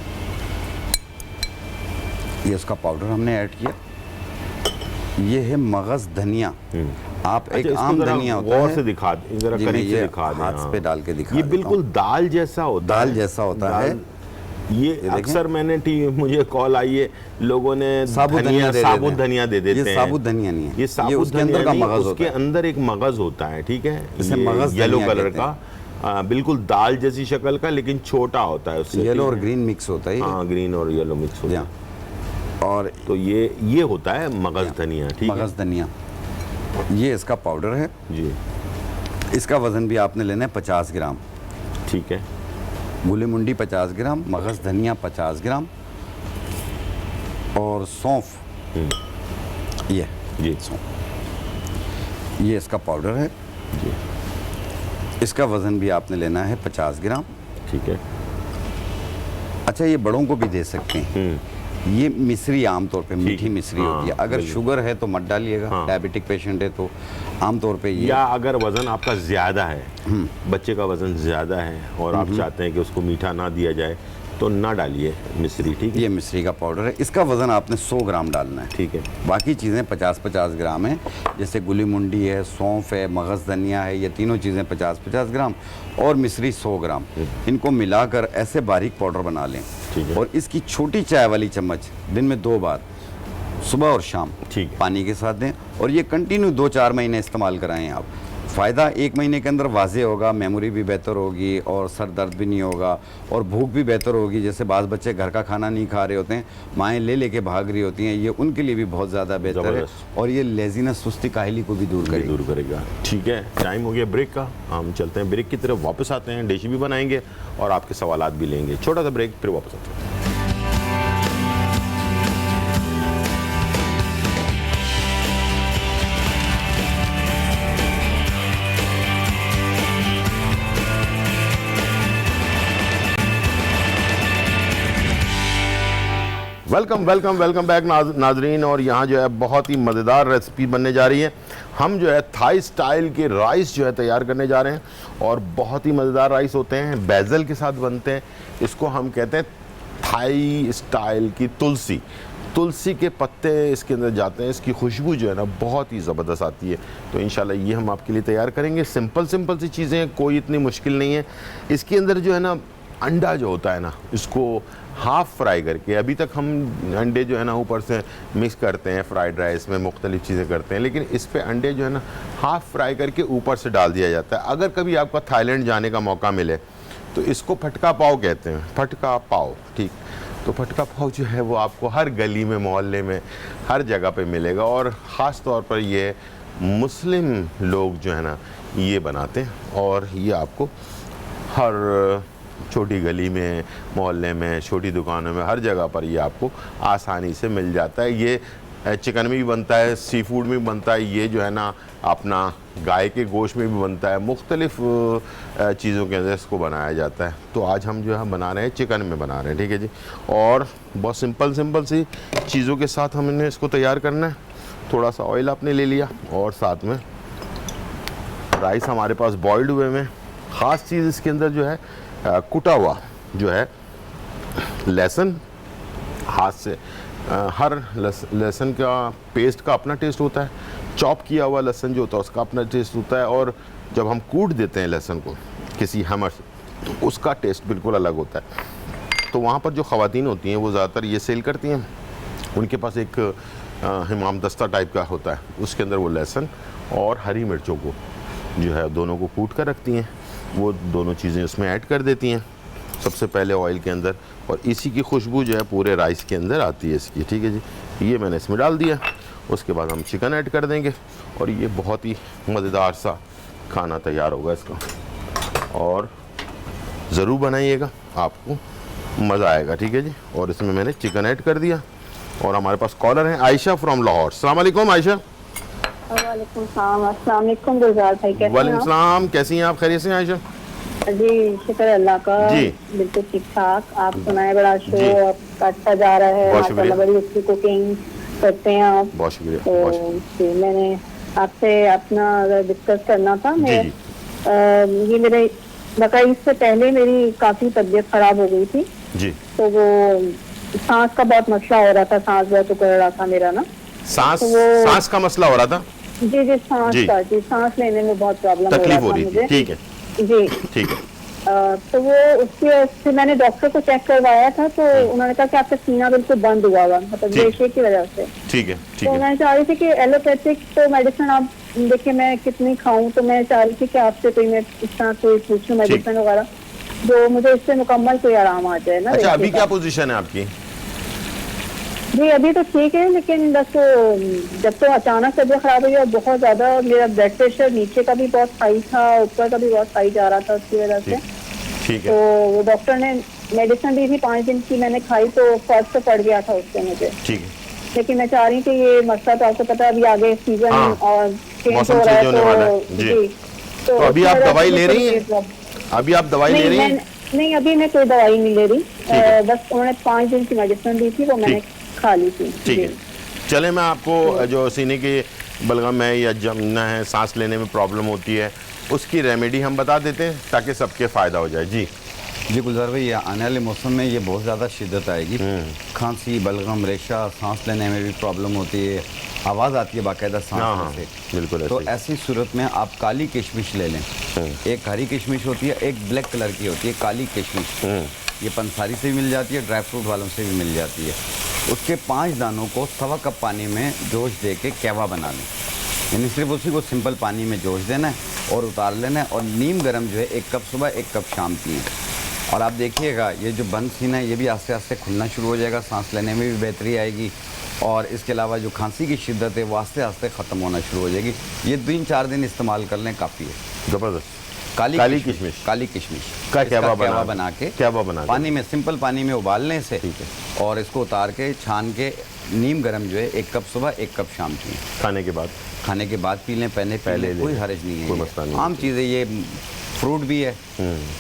Speaker 2: ये उसका पाउडर हमने ऐड किया। ये है मगज़ धनिया। आप एक
Speaker 1: अच्छा,
Speaker 2: आम धनिया होता है,
Speaker 1: गौर से दिखा, जरा
Speaker 2: जी,
Speaker 1: करीब
Speaker 2: मैं
Speaker 1: से
Speaker 2: ये
Speaker 1: दिखा दें।
Speaker 2: हाथ पे डाल के दिखा
Speaker 1: ये
Speaker 2: देता
Speaker 1: बिल्कुल
Speaker 2: हूँ।
Speaker 1: दाल जैसा होता है।
Speaker 2: दाल जैसा होता है।
Speaker 1: ये अक्सर मैंने मुझे कॉल आई है, लोगों ने
Speaker 2: साबुत धनिया
Speaker 1: दे देते हैं।
Speaker 2: ये साबुत धनिया नहीं है,
Speaker 1: ये साबुत
Speaker 2: उसके अंदर का मगज़ होता
Speaker 1: उसके
Speaker 2: है।
Speaker 1: अंदर एक मगज़ होता है, ठीक है,
Speaker 2: इसे मगज़
Speaker 1: येलो
Speaker 2: धनिया
Speaker 1: कलर
Speaker 2: कहते
Speaker 1: का, बिल्कुल दाल जैसी शक्ल का, लेकिन छोटा होता है उससे।
Speaker 2: येलो और ग्रीन मिक्स होता है ये।
Speaker 1: हाँ, ग्रीन और येलो मिक्स होता
Speaker 2: जी
Speaker 1: है।
Speaker 2: हाँ। और
Speaker 1: तो ये होता है मगज़ धनिया, ठीक है।
Speaker 2: मगज़ धनिया, ये इसका पाउडर है
Speaker 1: जी,
Speaker 2: इसका वज़न भी आपने लेना है 50 ग्राम।
Speaker 1: ठीक है।
Speaker 2: गुली मुंडी 50 ग्राम, मगज़ धनिया 50 ग्राम और सौंफ, ये
Speaker 1: जी
Speaker 2: सौंफ, ये इसका पाउडर है
Speaker 1: जी,
Speaker 2: इसका वज़न भी आपने लेना है 50 ग्राम।
Speaker 1: ठीक है।
Speaker 2: अच्छा, ये बड़ों को भी दे सकते हैं। ये मिश्री आमतौर पे मीठी मिश्री
Speaker 1: हाँ,
Speaker 2: होती है। अगर
Speaker 1: बिल्कुल।
Speaker 2: शुगर है तो मत डालिएगा,
Speaker 1: हाँ।
Speaker 2: डायबिटिक पेशेंट है तो आमतौर पे ये।
Speaker 1: या अगर वज़न आपका ज़्यादा है, बच्चे का वज़न ज़्यादा है और आप चाहते हैं कि उसको मीठा ना दिया जाए, तो ना डालिए मिश्री, ठीक है।
Speaker 2: ये मिश्री का पाउडर है, इसका वज़न आपने 100 ग्राम डालना है।
Speaker 1: ठीक है।
Speaker 2: बाकी चीज़ें 50-50 ग्राम है, जैसे गुली मुंडी है, सौंफ है, मगज़ धनिया है, ये तीनों चीज़ें 50-50 ग्राम और मिश्री 100 ग्राम। इनको मिलाकर ऐसे बारीक पाउडर बना लें।
Speaker 1: ठीक है।
Speaker 2: और इसकी छोटी चाय वाली चम्मच दिन में 2 बार, सुबह और शाम,
Speaker 1: ठीक है।
Speaker 2: पानी के साथ दें और ये कंटिन्यू 2-4 महीने इस्तेमाल कराएं आप। फ़ायदा 1 महीने के अंदर वाज़े होगा, मेमोरी भी बेहतर होगी और सर दर्द भी नहीं होगा और भूख भी बेहतर होगी। जैसे बाज़ बच्चे घर का खाना नहीं खा रहे होते हैं, माएँ ले लेके भाग रही होती हैं, ये उनके लिए भी बहुत ज़्यादा बेहतर है
Speaker 1: ज़बरदस्त।
Speaker 2: और ये लेज़ीनेस, सुस्ती, काहली को भी दूर करेगा।
Speaker 1: ठीक है, टाइम हो गया ब्रेक का, हम चलते हैं ब्रेक की तरफ, वापस आते हैं, डिश भी बनाएंगे और आपके सवालात भी लेंगे। छोटा सा ब्रेक, फिर वापस आते हैं। वेलकम बैक नाजरीन। और यहाँ जो है बहुत ही मज़ेदार रेसिपी बनने जा रही है। हम जो है थाई स्टाइल के राइस जो है तैयार करने जा रहे हैं और बहुत ही मज़ेदार राइस होते हैं, बेजल के साथ बनते हैं। इसको हम कहते हैं थाई स्टाइल की तुलसी के पत्ते इसके अंदर जाते हैं। इसकी खुशबू जो है ना बहुत ही ज़बरदस्त आती है। तो इंशाल्लाह ये हम आपके लिए तैयार करेंगे। सिंपल सी चीज़ें हैं, कोई इतनी मुश्किल नहीं है। इसके अंदर जो है ना अंडा जो होता है ना, इसको हाफ़ फ्राई करके, अभी तक हम अंडे जो है ना ऊपर से मिक्स करते हैं फ्राइड राइस में, मुख्तलिफ़ चीज़ें करते हैं, लेकिन इस पे अंडे जो है ना हाफ़ फ्राई करके ऊपर से डाल दिया जाता है। अगर कभी आपका थाईलैंड जाने का मौका मिले तो इसको फटका पाव कहते हैं, फटका पाव, ठीक। तो फटका पाव जो है वो आपको हर गली में, मोहल्ले में, हर जगह पे मिलेगा और ख़ास तौर पर ये मुस्लिम लोग जो है ना ये बनाते हैं और ये आपको हर छोटी गली में, मोहल्ले में, छोटी दुकानों में, हर जगह पर ये आपको आसानी से मिल जाता है। ये चिकन में भी बनता है, सी फूड में भी बनता है, ये जो है ना अपना गाय के गोश्त में भी बनता है, मुख्तलिफ़ चीज़ों के अंदर इसको बनाया जाता है। तो आज हम जो है बना रहे हैं चिकन में बना रहे हैं, ठीक है जी। और बहुत सिंपल सी चीज़ों के साथ हमने इसको तैयार करना है। थोड़ा सा ऑयल आपने ले लिया और साथ में राइस हमारे पास बॉइल्ड हुए में। ख़ास चीज़ इसके अंदर जो है कुटा हुआ जो है लहसुन, हाथ से हर लहसुन का पेस्ट का अपना टेस्ट होता है, चॉप किया हुआ लहसुन जो होता है उसका अपना टेस्ट होता है, और जब हम कूट देते हैं लहसुन को किसी हैमर से तो उसका टेस्ट बिल्कुल अलग होता है। तो वहाँ पर जो ख़वातीन होती हैं वो ज़्यादातर ये सेल करती हैं, उनके पास एक हिमाम दस्ता टाइप का होता है, उसके अंदर वो लहसुन और हरी मिर्चों को जो है दोनों को कूट कर रखती हैं। वो दोनों चीज़ें उसमें ऐड कर देती हैं सबसे पहले ऑयल के अंदर, और इसी की खुशबू जो है पूरे राइस के अंदर आती है इसकी। ठीक है जी, ये मैंने इसमें डाल दिया। उसके बाद हम चिकन ऐड कर देंगे और ये बहुत ही मज़ेदार सा खाना तैयार होगा इसका, और ज़रूर बनाइएगा, आपको मज़ा आएगा। ठीक है जी, और इसमें मैंने चिकन ऐड कर दिया। और हमारे पास कॉलर हैं आयशा फ्रॉम लाहौर। अस्सलाम वालेकुम आयशा।
Speaker 3: वालेकुम सलाम। अस्सलाम वालेकुम गुलजार भाई, कैसे हैं
Speaker 1: वालेकुम
Speaker 3: आप?
Speaker 1: सलाम, कैसी हैं आप? खैरियत से हैं आयशा?
Speaker 3: जी शुक्र अल्लाह का,
Speaker 1: जी।
Speaker 3: बिल्कुल ठीक ठाक। आप सुनाए, बड़ा शो
Speaker 1: जी।
Speaker 3: आपका अच्छा जा रहा है
Speaker 1: बहुत शुक्रिया।
Speaker 3: माशाल्लाह, बड़ी अच्छी कुकिंग करते हैं आप।
Speaker 1: बहुत शुक्रिया।
Speaker 3: तो
Speaker 1: बहुत शुक्रिया।
Speaker 3: जी, मैंने आपसे अपना डिस्कस करना था। मैं
Speaker 1: जी।
Speaker 3: ये मेरे बका इससे पहले मेरी काफी तबीयत खराब हो गई थी,
Speaker 1: जी,
Speaker 3: तो वो सांस का बहुत मसला हो रहा था, सांस बहुत उखड़ रहा था मेरा ना।
Speaker 1: सांस
Speaker 3: तो वो-
Speaker 1: सांस का मसला हो रहा था,
Speaker 3: जी जी, सांस
Speaker 1: जी।
Speaker 3: का, जी सांस लेने में बहुत प्रॉब्लम
Speaker 1: तकलीफ हो रही थी।
Speaker 3: मुझे।
Speaker 1: ठीक है,
Speaker 3: जी।
Speaker 1: ठीक है।
Speaker 3: तो वो उसकी फिर मैंने डॉक्टर को चेक करवाया था, तो उन्होंने कहा कि आपका सीना बिल्कुल बंद हुआ हुआ, मतलब
Speaker 1: ठीक।
Speaker 3: रेशे की वजह से।
Speaker 1: ठीक है, ठीक
Speaker 3: तो
Speaker 1: है।
Speaker 3: मैं चाह रही थी कि एलोपैथिक तो मेडिसिन आप देखिए मैं कितनी खाऊं, तो मैं चाह रही थी कि आपसे कोई मैं इस तरह कोई पूछूं मेडिसिन वगैरह जो मुझे इससे मुकम्मल कोई आराम आ जाए ना।
Speaker 1: अच्छा,
Speaker 3: रेशे
Speaker 1: अभी
Speaker 3: का।
Speaker 1: क्या पोजीशन है आपकी?
Speaker 3: जी अभी तो ठीक है, लेकिन बस जब तो अचानक तबीयत खराब हुई और बहुत ज्यादा मेरा ब्लड प्रेशर नीचे का भी बहुत हाई था, ऊपर का भी बहुत हाई जा रहा था, उसकी वजह से।
Speaker 1: ठीक
Speaker 3: तो
Speaker 1: है,
Speaker 3: वो डॉक्टर ने मेडिसिन दी थी 5 दिन की, मैंने खाई तो फर्क तो पड़ गया था उससे मुझे।
Speaker 1: ठीक है।
Speaker 3: लेकिन मैं चाह रही हूँ कि ये मसला तो आपको पता है, अभी आगे सीजन
Speaker 1: हाँ,
Speaker 3: और चेंज
Speaker 1: मौसम
Speaker 3: हो रहा है,
Speaker 1: चेंज होने वाला है। जी। तो अभी
Speaker 3: उसकी
Speaker 1: आप
Speaker 3: वजह
Speaker 1: दवाई
Speaker 3: से
Speaker 1: ले रही हैं?
Speaker 3: मुझे
Speaker 1: अभी आप दवाई ले
Speaker 3: नहीं,
Speaker 1: रही हैं?
Speaker 3: नहीं अभी मैं कोई दवाई नहीं ले रही।
Speaker 1: है।
Speaker 3: बस उन्होंने 5 दिन की मेडिसिन दी थी, वो मैंने खा ली थी।
Speaker 1: ठीक
Speaker 3: जी।
Speaker 1: है, चले मैं आपको जो सीने के बलगम है या जमना है, सांस लेने में प्रॉब्लम होती है, उसकी रेमेडी हम बता देते हैं ताकि सबके फ़ायदा हो जाए। जी
Speaker 2: जी गुलजार भाई, ये आने वाले मौसम में ये बहुत ज़्यादा शिद्दत आएगी। खांसी, बलगम, रेशा, सांस लेने में भी प्रॉब्लम होती है, आवाज़ आती है बाकायदा
Speaker 1: हाँ,
Speaker 2: सांस
Speaker 1: हाँ,
Speaker 2: में से।
Speaker 1: बिल्कुल
Speaker 2: तो
Speaker 1: ऐसे ही।
Speaker 2: ऐसी सूरत में आप काली किशमिश ले लें। एक हरी किशमिश होती है, एक ब्लैक कलर की होती है काली किशमिश। ये पंसारी से भी मिल जाती है, ड्राई फ्रूट वालों से भी मिल जाती है। उसके 5 दानों को 1.25 कप पानी में जोश दे के कहवा बना लें, यानी सिर्फ उसी को सिंपल पानी में जोश देना है और उतार लेना है। और नीम गर्म जो है 1 कप सुबह 1 कप शाम पिए। और आप देखिएगा ये जो बंद सीना है ये भी आस्ते आस्ते खुलना शुरू हो जाएगा, सांस लेने में भी बेहतरी आएगी। और इसके अलावा जो खांसी की शिद्दत है वो आस्ते आस्ते ख़त्म होना शुरू हो जाएगी। ये 3-4 दिन इस्तेमाल कर लें, काफ़ी है।
Speaker 1: ज़बरदस्त।
Speaker 2: काली
Speaker 1: काली
Speaker 2: किशमिश
Speaker 1: किशमिश।
Speaker 2: काली किशमिश
Speaker 1: का
Speaker 2: इसका
Speaker 1: कहवा
Speaker 2: कहवा
Speaker 1: बना
Speaker 2: के
Speaker 1: कहवा बना के।
Speaker 2: पानी में, सिंपल पानी में उबालने से।
Speaker 1: ठीक है।
Speaker 2: और इसको उतार के छान के नीम गर्म जो है 1 कप सुबह 1 कप शाम पिए।
Speaker 1: खाने के बाद
Speaker 2: खाने के बाद पी लें, पहले
Speaker 1: ले
Speaker 2: कोई
Speaker 1: लें।
Speaker 2: हर्ज नहीं है,
Speaker 1: कोई
Speaker 2: ये
Speaker 1: मसला नहीं
Speaker 2: आम चीज़ है, ये फ्रूट भी है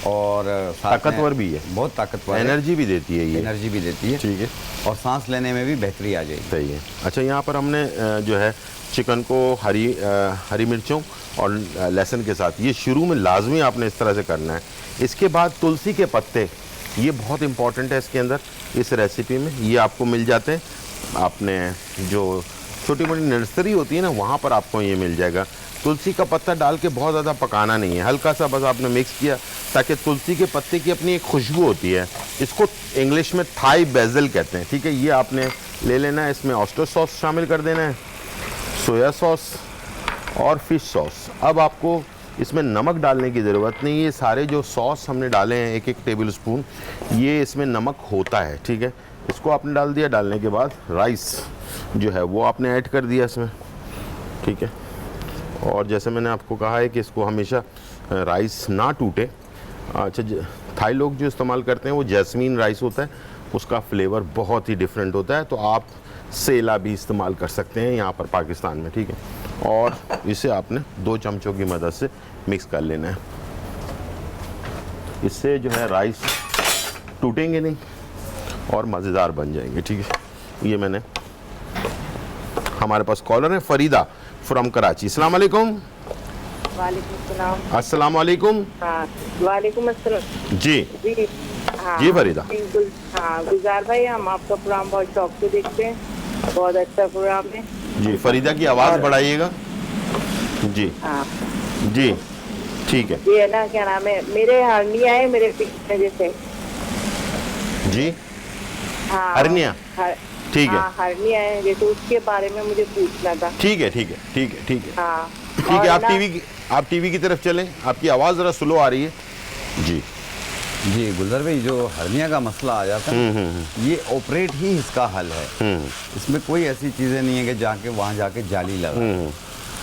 Speaker 2: और साथ में
Speaker 1: ताकतवर भी है,
Speaker 2: बहुत ताकतवर है,
Speaker 1: एनर्जी भी देती है ये।
Speaker 2: एनर्जी भी देती है।
Speaker 1: ठीक है,
Speaker 2: और सांस लेने में भी बेहतरी आ जाएगी।
Speaker 1: सही है। अच्छा, यहाँ पर हमने जो है चिकन को हरी मिर्चों और लहसुन के साथ, ये शुरू में लाजमी आपने इस तरह से करना है। इसके बाद तुलसी के पत्ते, ये बहुत इंपॉर्टेंट है इसके अंदर, इस रेसिपी में ये आपको मिल जाते हैं। आपने जो छोटी मोटी नर्सरी होती है ना, वहाँ पर आपको ये मिल जाएगा। तुलसी का पत्ता डाल के बहुत ज़्यादा पकाना नहीं है, हल्का सा बस आपने मिक्स किया, ताकि तुलसी के पत्ते की अपनी एक खुशबू होती है, इसको इंग्लिश में थाई बेजल कहते हैं। ठीक है, ये आपने ले लेना है। इसमें ऑस्टर सॉस शामिल कर देना है, सोया सॉस और फिश सॉस। अब आपको इसमें नमक डालने की ज़रूरत नहीं, ये सारे जो सॉस हमने डाले हैं 1-1 टेबल स्पून, ये इसमें नमक होता है। ठीक है, इसको आपने डाल दिया। डालने के बाद राइस जो है वो आपने ऐड कर दिया इसमें। ठीक है, और जैसे मैंने आपको कहा है कि इसको हमेशा राइस ना टूटे। अच्छा, थाई लोग जो इस्तेमाल करते हैं वो जैस्मीन राइस होता है, उसका फ्लेवर बहुत ही डिफरेंट होता है, तो आप सेला भी इस्तेमाल कर सकते हैं यहाँ पर पाकिस्तान में। ठीक है, और इसे आपने 2 चमचों की मदद से मिक्स कर लेना है। इससे जो है राइस टूटेंगे नहीं और मज़ेदार बन जाएंगे। ठीक है, ये मैंने, हमारे पास कॉलर है फरीदा फ्रॉम कराची। अस्सलाम वालेकुम।
Speaker 3: वालेकुम सलाम।
Speaker 1: अस्सलाम वालेकुम।
Speaker 3: हाँ, वालेकुम अस्सलाम।
Speaker 1: जी
Speaker 3: जी हाँ
Speaker 1: जी फरीदा।
Speaker 3: बिल्कुल। हाँ गुलजार भाई, हम आपका प्रोग्राम बहुत शौक से देखते हैं, बहुत अच्छा प्रोग्राम है।
Speaker 1: जी, फरीदा की आवाज़ बढ़ाइएगा। जी
Speaker 3: हाँ
Speaker 1: जी, ठीक है
Speaker 3: ये है ना, क्या नाम है, मेरे हर्निया है मेरे पीठ में जैसे।
Speaker 1: जी,
Speaker 3: हाँ
Speaker 1: हर्निया, ठीक है।
Speaker 3: हाँ हर्निया है जैसे, उसके बारे में मुझे पूछना था।
Speaker 1: ठीक है ठीक है ठीक है ठीक है।
Speaker 3: हाँ
Speaker 1: ठीक है, आप टीवी की तरफ चलें, आपकी आवाज़ ज़रा स्लो आ रही है जी।
Speaker 2: जी गुलजार भाई, जो हर्निया का मसला आ जाता है ये ऑपरेट ही इसका हल है। इसमें कोई ऐसी चीज़ें नहीं है कि जाके वहाँ जाके जाली लगा।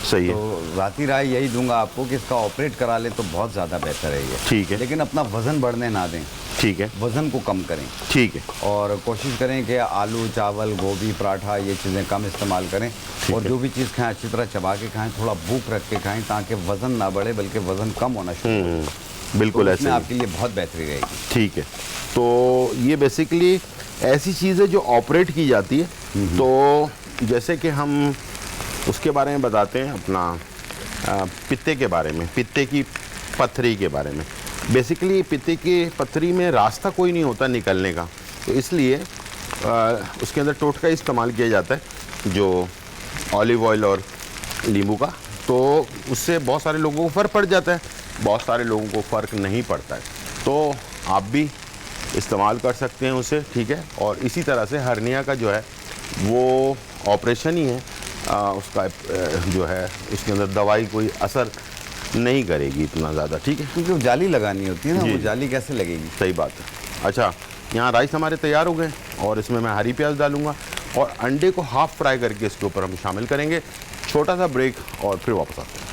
Speaker 1: सही है।
Speaker 2: तो ज़ाती राय यही दूंगा आपको कि इसका ऑपरेट करा ले तो बहुत ज़्यादा बेहतर है ये।
Speaker 1: ठीक है।
Speaker 2: लेकिन अपना वज़न बढ़ने ना दें।
Speaker 1: ठीक है।
Speaker 2: वज़न को कम करें।
Speaker 1: ठीक है।
Speaker 2: और कोशिश करें कि आलू, चावल, गोभी, पराठा ये चीज़ें कम इस्तेमाल करें। और जो भी चीज़ खाएं अच्छी तरह चबा के खाएं, थोड़ा भूख रख के खाएं, ताकि वज़न ना बढ़े बल्कि वज़न कम होना शुरू हो।
Speaker 1: बिल्कुल
Speaker 2: तो
Speaker 1: ऐसे
Speaker 2: आपके लिए बहुत बेहतरी रहेगी।
Speaker 1: ठीक है। तो ये बेसिकली ऐसी चीज़ है जो ऑपरेट की जाती है। तो जैसे कि हम उसके बारे में बताते हैं, अपना पित्ते के बारे में, पित्ते की पथरी के बारे में। बेसिकली पित्ते की पथरी में रास्ता कोई नहीं होता निकलने का, तो इसलिए उसके अंदर टोटका इस्तेमाल किया जाता है, जो ऑलिव ऑयल और नींबू का। तो उससे बहुत सारे लोगों को फ़र्क पड़ जाता है, बहुत सारे लोगों को फ़र्क नहीं पड़ता है। तो आप भी इस्तेमाल कर सकते हैं उसे, ठीक है। और इसी तरह से हर्निया का जो है वो ऑपरेशन ही है, उसका जो है उसके अंदर दवाई कोई असर नहीं करेगी इतना ज़्यादा, ठीक है।
Speaker 2: क्योंकि जाली लगानी होती है ना, वो जाली कैसे लगेगी।
Speaker 1: सही बात है। अच्छा, यहाँ राइस हमारे तैयार हो गए और इसमें मैं हरी प्याज डालूंगा और अंडे को हाफ फ्राई करके इसके ऊपर हम शामिल करेंगे। छोटा सा ब्रेक और फिर वापस आते हैं।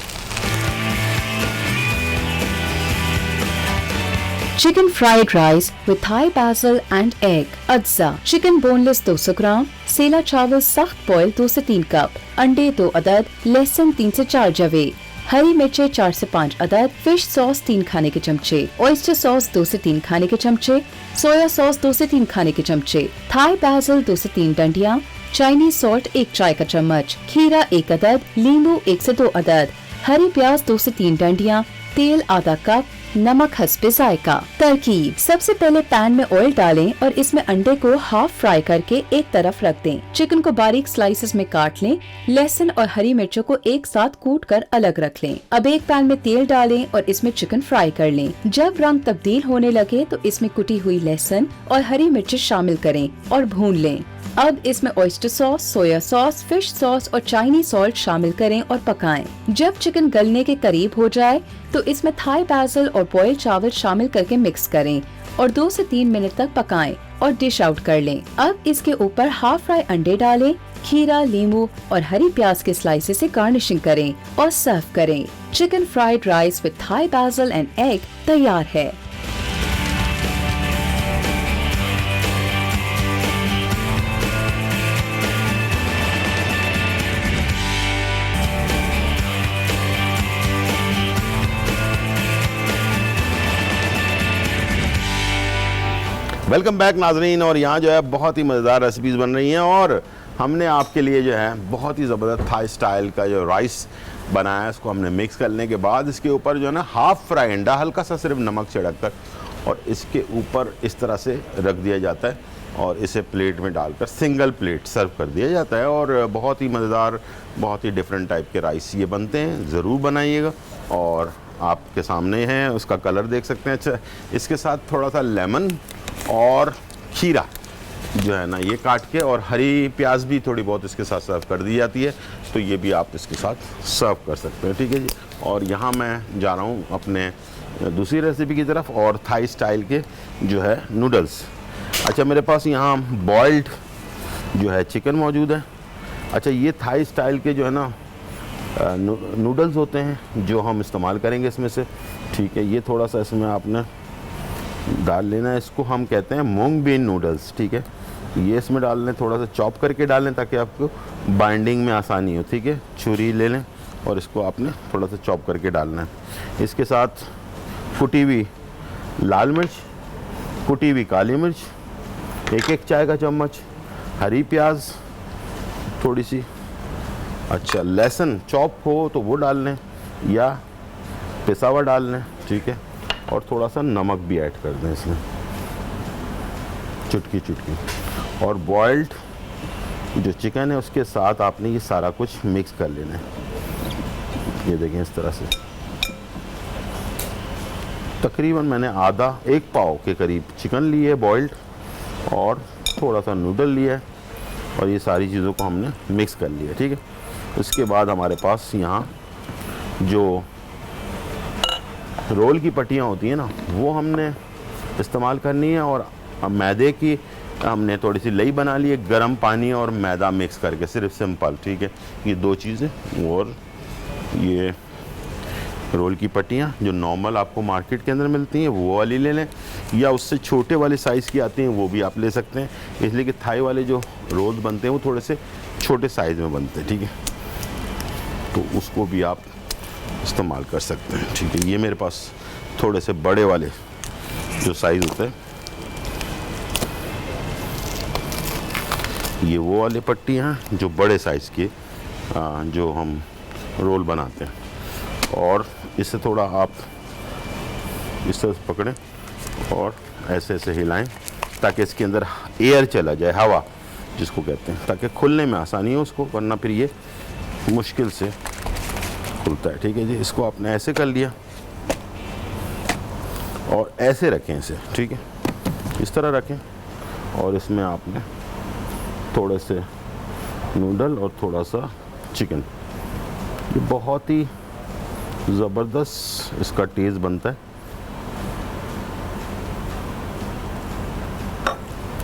Speaker 4: Chicken fried rice with Thai basil and egg. अज्जा चिकन बोनलेस 200 ग्राम, सेला चावल सख्त बॉयल 2 से 3 कप, अंडे 2 अदद, लहसुन 3 से 4 जवे, हरी मिर्चें 4 से 5 अदद, फिश सॉस 3 खाने के चमचे, ऑयस्टर सॉस 2 से 3 खाने के चमचे, सोया सॉस 2 से 3 खाने के चमचे, थाई बासिल 2 से 3 डंडियाँ, चाइनीज सॉल्ट 1 चाय का चम्मच, खीरा 1 अदद, नींबू 1 से 2 अदद, हरी प्याज 2 से 3 डंडियाँ, तेल आधा कप, नमक हस्बे जायका। तरकीब: सबसे पहले पैन में ऑयल डालें और इसमें अंडे को हाफ फ्राई करके एक तरफ रख दें। चिकन को बारीक स्लाइसेस में काट लें। लहसुन और हरी मिर्चों को एक साथ कूट कर अलग रख लें। अब एक पैन में तेल डालें और इसमें चिकन फ्राई कर लें। जब रंग तब्दील होने लगे तो इसमें कुटी हुई लहसुन और हरी मिर्चें शामिल करें और भून लें। अब इसमें oyster sauce, soya sauce, fish sauce और चाइनीज सॉल्ट शामिल करें और पकाएं। जब चिकन गलने के करीब हो जाए तो इसमें थाई बासिल और बॉइल्ड चावल शामिल करके मिक्स करें और 2 से 3 मिनट तक पकाएं और डिश आउट कर लें। अब इसके ऊपर हाफ फ्राई अंडे डालें, खीरा, नींबू और हरी प्याज के स्लाइसेस से गार्निशिंग करें और सर्व करें। Chicken fried rice with Thai basil and egg तैयार है।
Speaker 1: वेलकम बैक नाजरीन। और यहाँ जो है बहुत ही मज़ेदार रेसिपीज़ बन रही हैं और हमने आपके लिए जो है बहुत ही ज़बरदस्त थाई स्टाइल का जो राइस बनाया है, इसको हमने मिक्स करने के बाद इसके ऊपर जो है ना हाफ फ्राई अंडा हल्का सा सिर्फ नमक छिड़क कर और इसके ऊपर इस तरह से रख दिया जाता है और इसे प्लेट में डालकर सिंगल प्लेट सर्व कर दिया जाता है। और बहुत ही मज़ेदार, बहुत ही डिफरेंट टाइप के राइस ये बनते हैं, ज़रूर बनाइएगा। और आपके सामने हैं, उसका कलर देख सकते हैं। अच्छा, इसके साथ थोड़ा सा लेमन और खीरा जो है ना ये काट के और हरी प्याज भी थोड़ी बहुत इसके साथ सर्व कर दी जाती है, तो ये भी आप इसके साथ सर्व कर सकते हैं, ठीक है जी। और यहाँ मैं जा रहा हूँ अपने दूसरी रेसिपी की तरफ और थाई स्टाइल के जो है नूडल्स। अच्छा, मेरे पास यहाँ बॉइल्ड जो है चिकन मौजूद है। अच्छा, ये थाई स्टाइल के जो है ना नूडल्स होते हैं जो हम इस्तेमाल करेंगे इसमें से, ठीक है। ये थोड़ा सा इसमें आपने डाल लेना है, इसको हम कहते हैं मूंग बीन नूडल्स, ठीक है। ये इसमें डाल लें, थोड़ा सा चॉप करके डाल लें ताकि आपको बाइंडिंग में आसानी हो, ठीक है। छुरी ले लें और इसको आपने थोड़ा सा चॉप करके डालना है। इसके साथ कुटी हुई लाल मिर्च, कुटी हुई काली मिर्च, 1 चाय का चम्मच, हरी प्याज थोड़ी सी, अच्छा लहसुन चॉप हो तो वो डाल लें या पिसा हुआ डाल लें, ठीक है। और थोड़ा सा नमक भी ऐड कर दें इसमें, चुटकी चुटकी। और बॉइल्ड जो चिकन है उसके साथ आपने ये सारा कुछ मिक्स कर लेना है। ये देखें इस तरह से तकरीबन मैंने आधा 1 पाव के करीब चिकन ली है बॉइल्ड और थोड़ा सा नूडल लिया है और ये सारी चीज़ों को हमने मिक्स कर लिया, ठीक है। उसके बाद हमारे पास यहाँ जो रोल की पट्टियाँ होती हैं ना, वो हमने इस्तेमाल करनी है। और मैदे की हमने थोड़ी सी लई बना ली है, गर्म पानी और मैदा मिक्स करके, सिर्फ सिंपल, ठीक है। ये 2 चीज़ें, और ये रोल की पट्टियाँ जो नॉर्मल आपको मार्केट के अंदर मिलती हैं वो वाली ले लें, या उससे छोटे वाले साइज़ की आती हैं वो भी आप ले सकते हैं, इसलिए कि थाई वाले जो रोल्स बनते हैं वो थोड़े से छोटे साइज़ में बनते हैं, ठीक है। तो उसको भी आप इस्तेमाल कर सकते हैं, ठीक है। ये मेरे पास थोड़े से बड़े वाले जो साइज़ होते हैं, ये वो वाले पट्टियाँ हैं जो बड़े साइज़ के जो हम रोल बनाते हैं। और इससे थोड़ा आप इस तरह से पकड़ें और ऐसे ऐसे हिलाएं ताकि इसके अंदर एयर चला जाए, हवा जिसको कहते हैं, ताकि खुलने में आसानी हो उसको, वरना फिर ये मुश्किल से खुलता है, ठीक है जी। इसको आपने ऐसे कर लिया और ऐसे रखें इसे, ठीक है, इस तरह रखें। और इसमें आपने थोड़े से नूडल और थोड़ा सा चिकन, ये बहुत ही ज़बरदस्त इसका टेस्ट बनता है।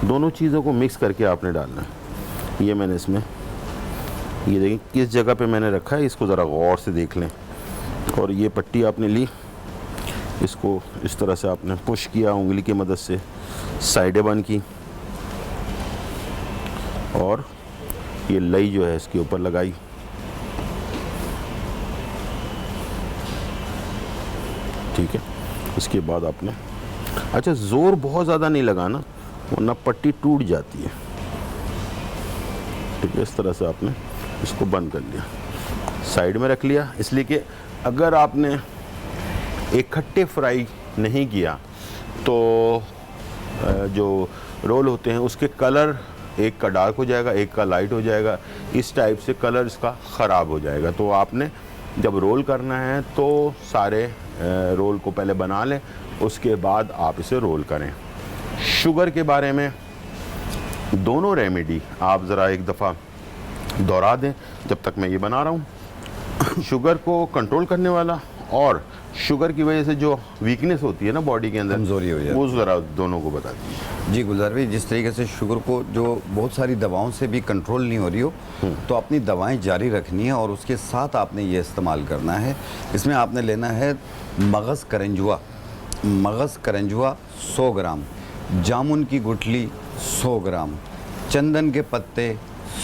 Speaker 1: दोनों चीज़ों को मिक्स करके आपने डालना है। ये मैंने इसमें, ये देखें किस जगह पे मैंने रखा है, इसको ज़रा गौर से देख लें। और ये पट्टी आपने ली, इसको इस तरह से आपने पुश किया उंगली की मदद से, साइडें बंद की, और ये लई जो है इसके ऊपर लगाई। ठीक है, इसके बाद आपने, अच्छा ज़ोर बहुत ज़्यादा नहीं लगाना वरना पट्टी टूट जाती है, ठीक है। इस तरह से आपने इसको बंद कर लिया, साइड में रख लिया, इसलिए कि अगर आपने इकट्ठे फ्राई नहीं किया तो जो रोल होते हैं उसके कलर, एक का डार्क हो जाएगा, एक का लाइट हो जाएगा, इस टाइप से कलर इसका ख़राब हो जाएगा। तो आपने जब रोल करना है तो सारे रोल को पहले बना लें, उसके बाद आप इसे रोल करें। शुगर के बारे में दोनों रेमेडी आप ज़रा एक दफ़ा दोहरा दें जब तक मैं ये बना रहा हूँ। शुगर को कंट्रोल करने वाला और शुगर की वजह से जो वीकनेस होती है ना बॉडी के अंदर,
Speaker 2: कमजोरी हो जाती है,
Speaker 1: वो ज़रा दोनों को बता दीजिए।
Speaker 2: जी गुलजार भाई, जिस तरीके से शुगर को जो बहुत सारी दवाओं से भी कंट्रोल नहीं हो रही हो, तो अपनी दवाएं जारी रखनी है और उसके साथ आपने ये इस्तेमाल करना है। इसमें आपने लेना है मगज़ करंजुआ, मगज़ करंजुआ 100 ग्राम, जामुन की गुठली 100 ग्राम, चंदन के पत्ते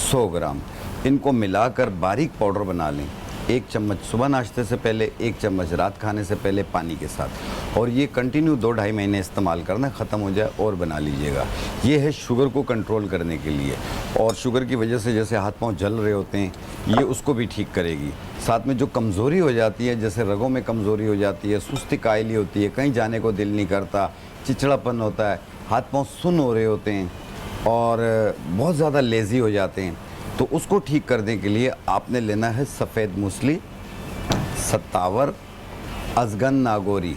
Speaker 2: 100 ग्राम। इनको मिलाकर बारीक पाउडर बना लें। 1 चम्मच सुबह नाश्ते से पहले, 1 चम्मच रात खाने से पहले पानी के साथ, और ये कंटिन्यू 2-2.5 महीने इस्तेमाल करना, ख़त्म हो जाए और बना लीजिएगा। ये है शुगर को कंट्रोल करने के लिए, और शुगर की वजह से जैसे हाथ पांव जल रहे होते हैं, ये उसको भी ठीक करेगी। साथ में जो कमज़ोरी हो जाती है, जैसे रगों में कमज़ोरी हो जाती है, सुस्ती कायली होती है, कहीं जाने को दिल नहीं करता, चिड़चिड़ापन होता है, हाथ पाँव सुन्न हो रहे होते हैं और बहुत ज़्यादा लेज़ी हो जाते हैं, तो उसको ठीक करने के लिए आपने लेना है सफ़ेद मूसली, सत्तावर, अज़गन नागोरी।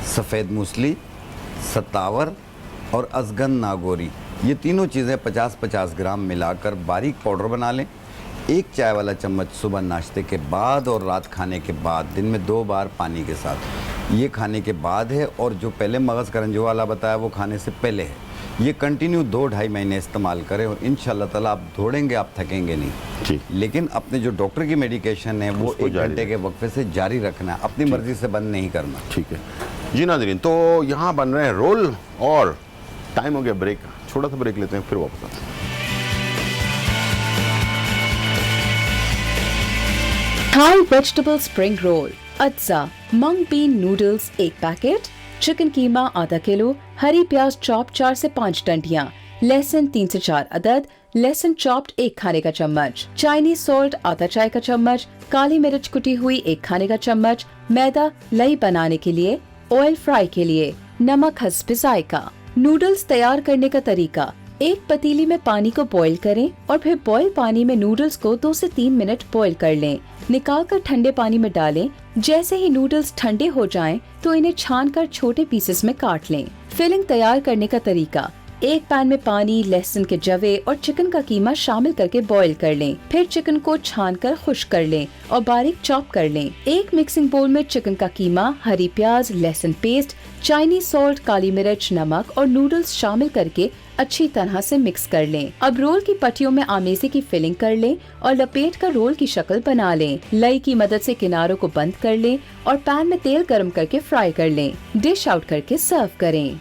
Speaker 2: सफ़ेद मूसली, सत्तावर और अज़गन नागोरी, ये तीनों चीज़ें 50-50 ग्राम मिलाकर बारीक पाउडर बना लें। 1 चाय वाला चम्मच सुबह नाश्ते के बाद और रात खाने के बाद, दिन में 2 बार पानी के साथ। ये खाने के बाद है, और जो पहले मगज़ करंजुआ वाला बताया वो खाने से पहले है। ये कंटिन्यू 2-2.5 महीने इस्तेमाल करें और इंशाल्लाह ताला आप दौड़ेंगे, आप थकेंगे नहीं
Speaker 1: जी।
Speaker 2: लेकिन अपने जो डॉक्टर की मेडिकेशन है वो 1 घंटे के वक्फे से जारी रखना है, अपनी मर्जी से बंद नहीं करना।
Speaker 1: ठीक है जी नाज़रीन, तो यहाँ बन रहे हैं रोल और टाइम हो गया ब्रेक, छोटा सा ब्रेक लेते हैं, फिर वापस आते हैं।
Speaker 4: Thai vegetable spring roll, अज्जा, mung bean noodles 1 packet, chicken कीमा आधा किलो, हरी प्याज चॉप 4 से 5 डंडियां, लहसुन 3 से 4 अदद, लहसुन चॉप्ड 1 खाने का चम्मच, चाइनीज सॉल्ट आधा चाय का चम्मच, काली मिर्च कुटी हुई 1 खाने का चम्मच, मैदा लई बनाने के लिए, ऑयल फ्राई के लिए, नमक हस्ब जायका। नूडल्स तैयार करने का तरीका: एक पतीली में पानी को बॉईल करें और फिर बॉईल पानी में नूडल्स को 2 से 3 मिनट बॉईल कर लें। निकालकर ठंडे पानी में डालें। जैसे ही नूडल्स ठंडे हो जाएं, तो इन्हें छानकर छोटे पीसेस में काट लें। फिलिंग तैयार करने का तरीका: एक पैन में पानी, लहसुन के जवे और चिकन का कीमा शामिल करके बॉईल कर लें। फिर चिकन को छानकर खुश्क कर लें और बारीक चॉप कर लें। एक मिक्सिंग बोल में चिकन का कीमा, हरी प्याज, लहसुन पेस्ट, चाइनीज सॉल्ट, काली मिर्च, नमक और नूडल्स शामिल करके अच्छी तरह से मिक्स कर लें। अब रोल की पट्टियों में आमेज़े की फिलिंग कर लें और लपेट कर रोल की शक्ल बना लें। लई की मदद से किनारों को बंद कर लें और पैन में तेल गरम करके फ्राई कर लें। डिश आउट करके सर्व करें।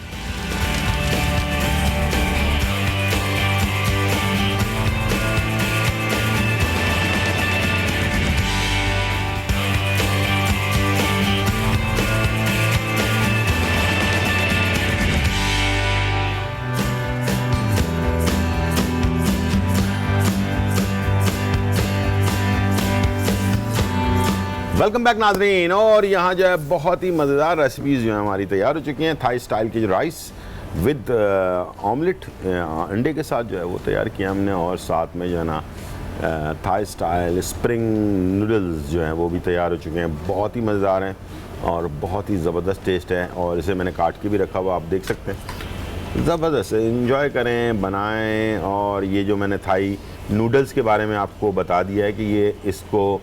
Speaker 1: वेलकम बैक नाज़रीन। और यहाँ जो है बहुत ही मज़ेदार रेसिपीज़ जो है हमारी तैयार हो चुकी हैं। थाई स्टाइल की जो राइस विद ऑमलेट अंडे के साथ जो है वो तैयार किया हमने, और साथ में जो है ना थाई स्टाइल स्प्रिंग नूडल्स जो हैं वो भी तैयार हो चुके हैं। बहुत ही मज़ेदार हैं और बहुत ही ज़बरदस्त टेस्ट है, और इसे मैंने काट के भी रखा हुआ, आप देख सकते हैं। ज़बरदस्त, इंजॉय करें, बनाएं। और ये जो मैंने थाई नूडल्स के बारे में आपको बता दिया है कि ये इसको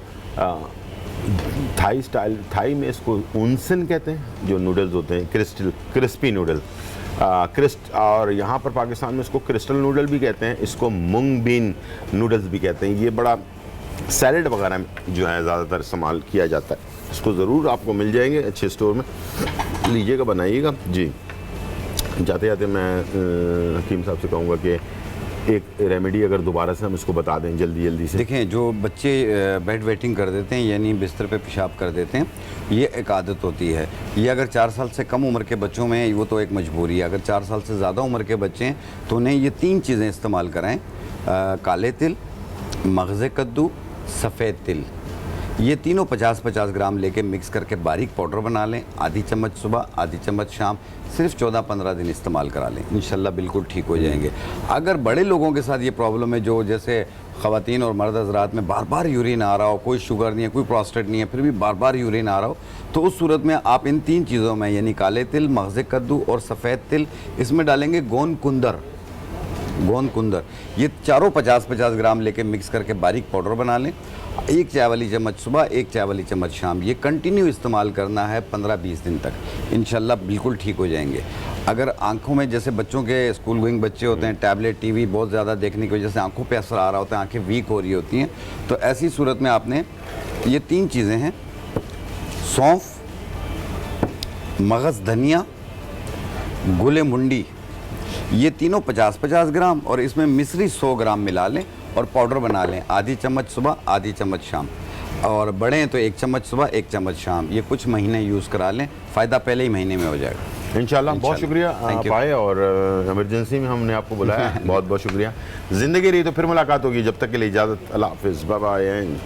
Speaker 1: थाई स्टाइल, थाई में इसको उनसन कहते हैं, जो नूडल्स होते हैं क्रिस्पी नूडल और यहाँ पर पाकिस्तान में इसको क्रिस्टल नूडल भी कहते हैं, इसको मूंग बीन नूडल्स भी कहते हैं। ये बड़ा सैलेड वगैरह में जो है ज़्यादातर इस्तेमाल किया जाता है। इसको ज़रूर आपको मिल जाएंगे अच्छे स्टोर में, लीजिएगा, बनाइएगा जी। जाते जाते मैं हकीम साहब से कहूँगा कि एक रेमेडी अगर दोबारा से हम इसको बता दें जल्दी से।
Speaker 2: देखें, जो बच्चे बेड वेटिंग कर देते हैं यानी बिस्तर पे पेशाब कर देते हैं, ये एक आदत होती है। ये अगर 4 साल से कम उम्र के बच्चों में वो तो एक मजबूरी है। अगर 4 साल से ज़्यादा उम्र के बच्चे हैं तो उन्हें ये 3 चीज़ें इस्तेमाल कराएं, काले तिल, मगज़ कद्दू, सफ़ेद तिल। ये तीनों 50-50 ग्राम लेके मिक्स करके बारीक पाउडर बना लें। आधी चम्मच सुबह, आधी चम्मच शाम, सिर्फ 14-15 दिन इस्तेमाल करा लें, इंशाल्लाह बिल्कुल ठीक हो जाएंगे। अगर बड़े लोगों के साथ ये प्रॉब्लम है, जो जैसे ख़वातीन और मर्द हज़रात में बार बार यूरिन आ रहा हो, कोई शुगर नहीं है, कोई प्रोस्टेट नहीं है, फिर भी बार बार यूरिन आ रहा हो, तो उस सूरत में आप इन 3 चीज़ों में यानी काले तिल, मगज़ कद्दू और सफ़ेद तिल, इसमें डालेंगे गोंद कुंदर। ये चारों 50-50 ग्राम लेके मिक्स करके बारीक पाउडर बना लें। 1 चाय वाली चम्मच सुबह, 1 चाय वाली चम्मच शाम। ये कंटिन्यू इस्तेमाल करना है 15-20 दिन तक, इंशाल्लाह बिल्कुल ठीक हो जाएंगे। अगर आंखों में, जैसे बच्चों के स्कूल गोइंग बच्चे होते हैं, टैबलेट टीवी बहुत ज़्यादा देखने की वजह से आंखों पे असर आ रहा होता है, आंखें वीक हो रही होती हैं, तो ऐसी सूरत में आपने ये 3 चीज़ें हैं, सौंफ, मगज़ धनिया, गुले मुंडी, ये तीनों 50-50 ग्राम, और इसमें मिश्री 100 ग्राम मिला लें और पाउडर बना लें। आधी चम्मच सुबह, आधी चम्मच शाम, और बड़े हैं तो 1 चम्मच सुबह, 1 चम्मच शाम। ये कुछ महीने यूज़ करा लें, फ़ायदा पहले ही महीने में हो जाएगा
Speaker 1: इंशाल्लाह। बहुत शुक्रिया पाए, और इमरजेंसी में हमने आपको बुलाया, बहुत बहुत शुक्रिया। ज़िंदगी रही तो फिर मुलाकात होगी, जब तक के लिए इजाज़त, अल्लाह हाफ़िज़, बाय बाय एंड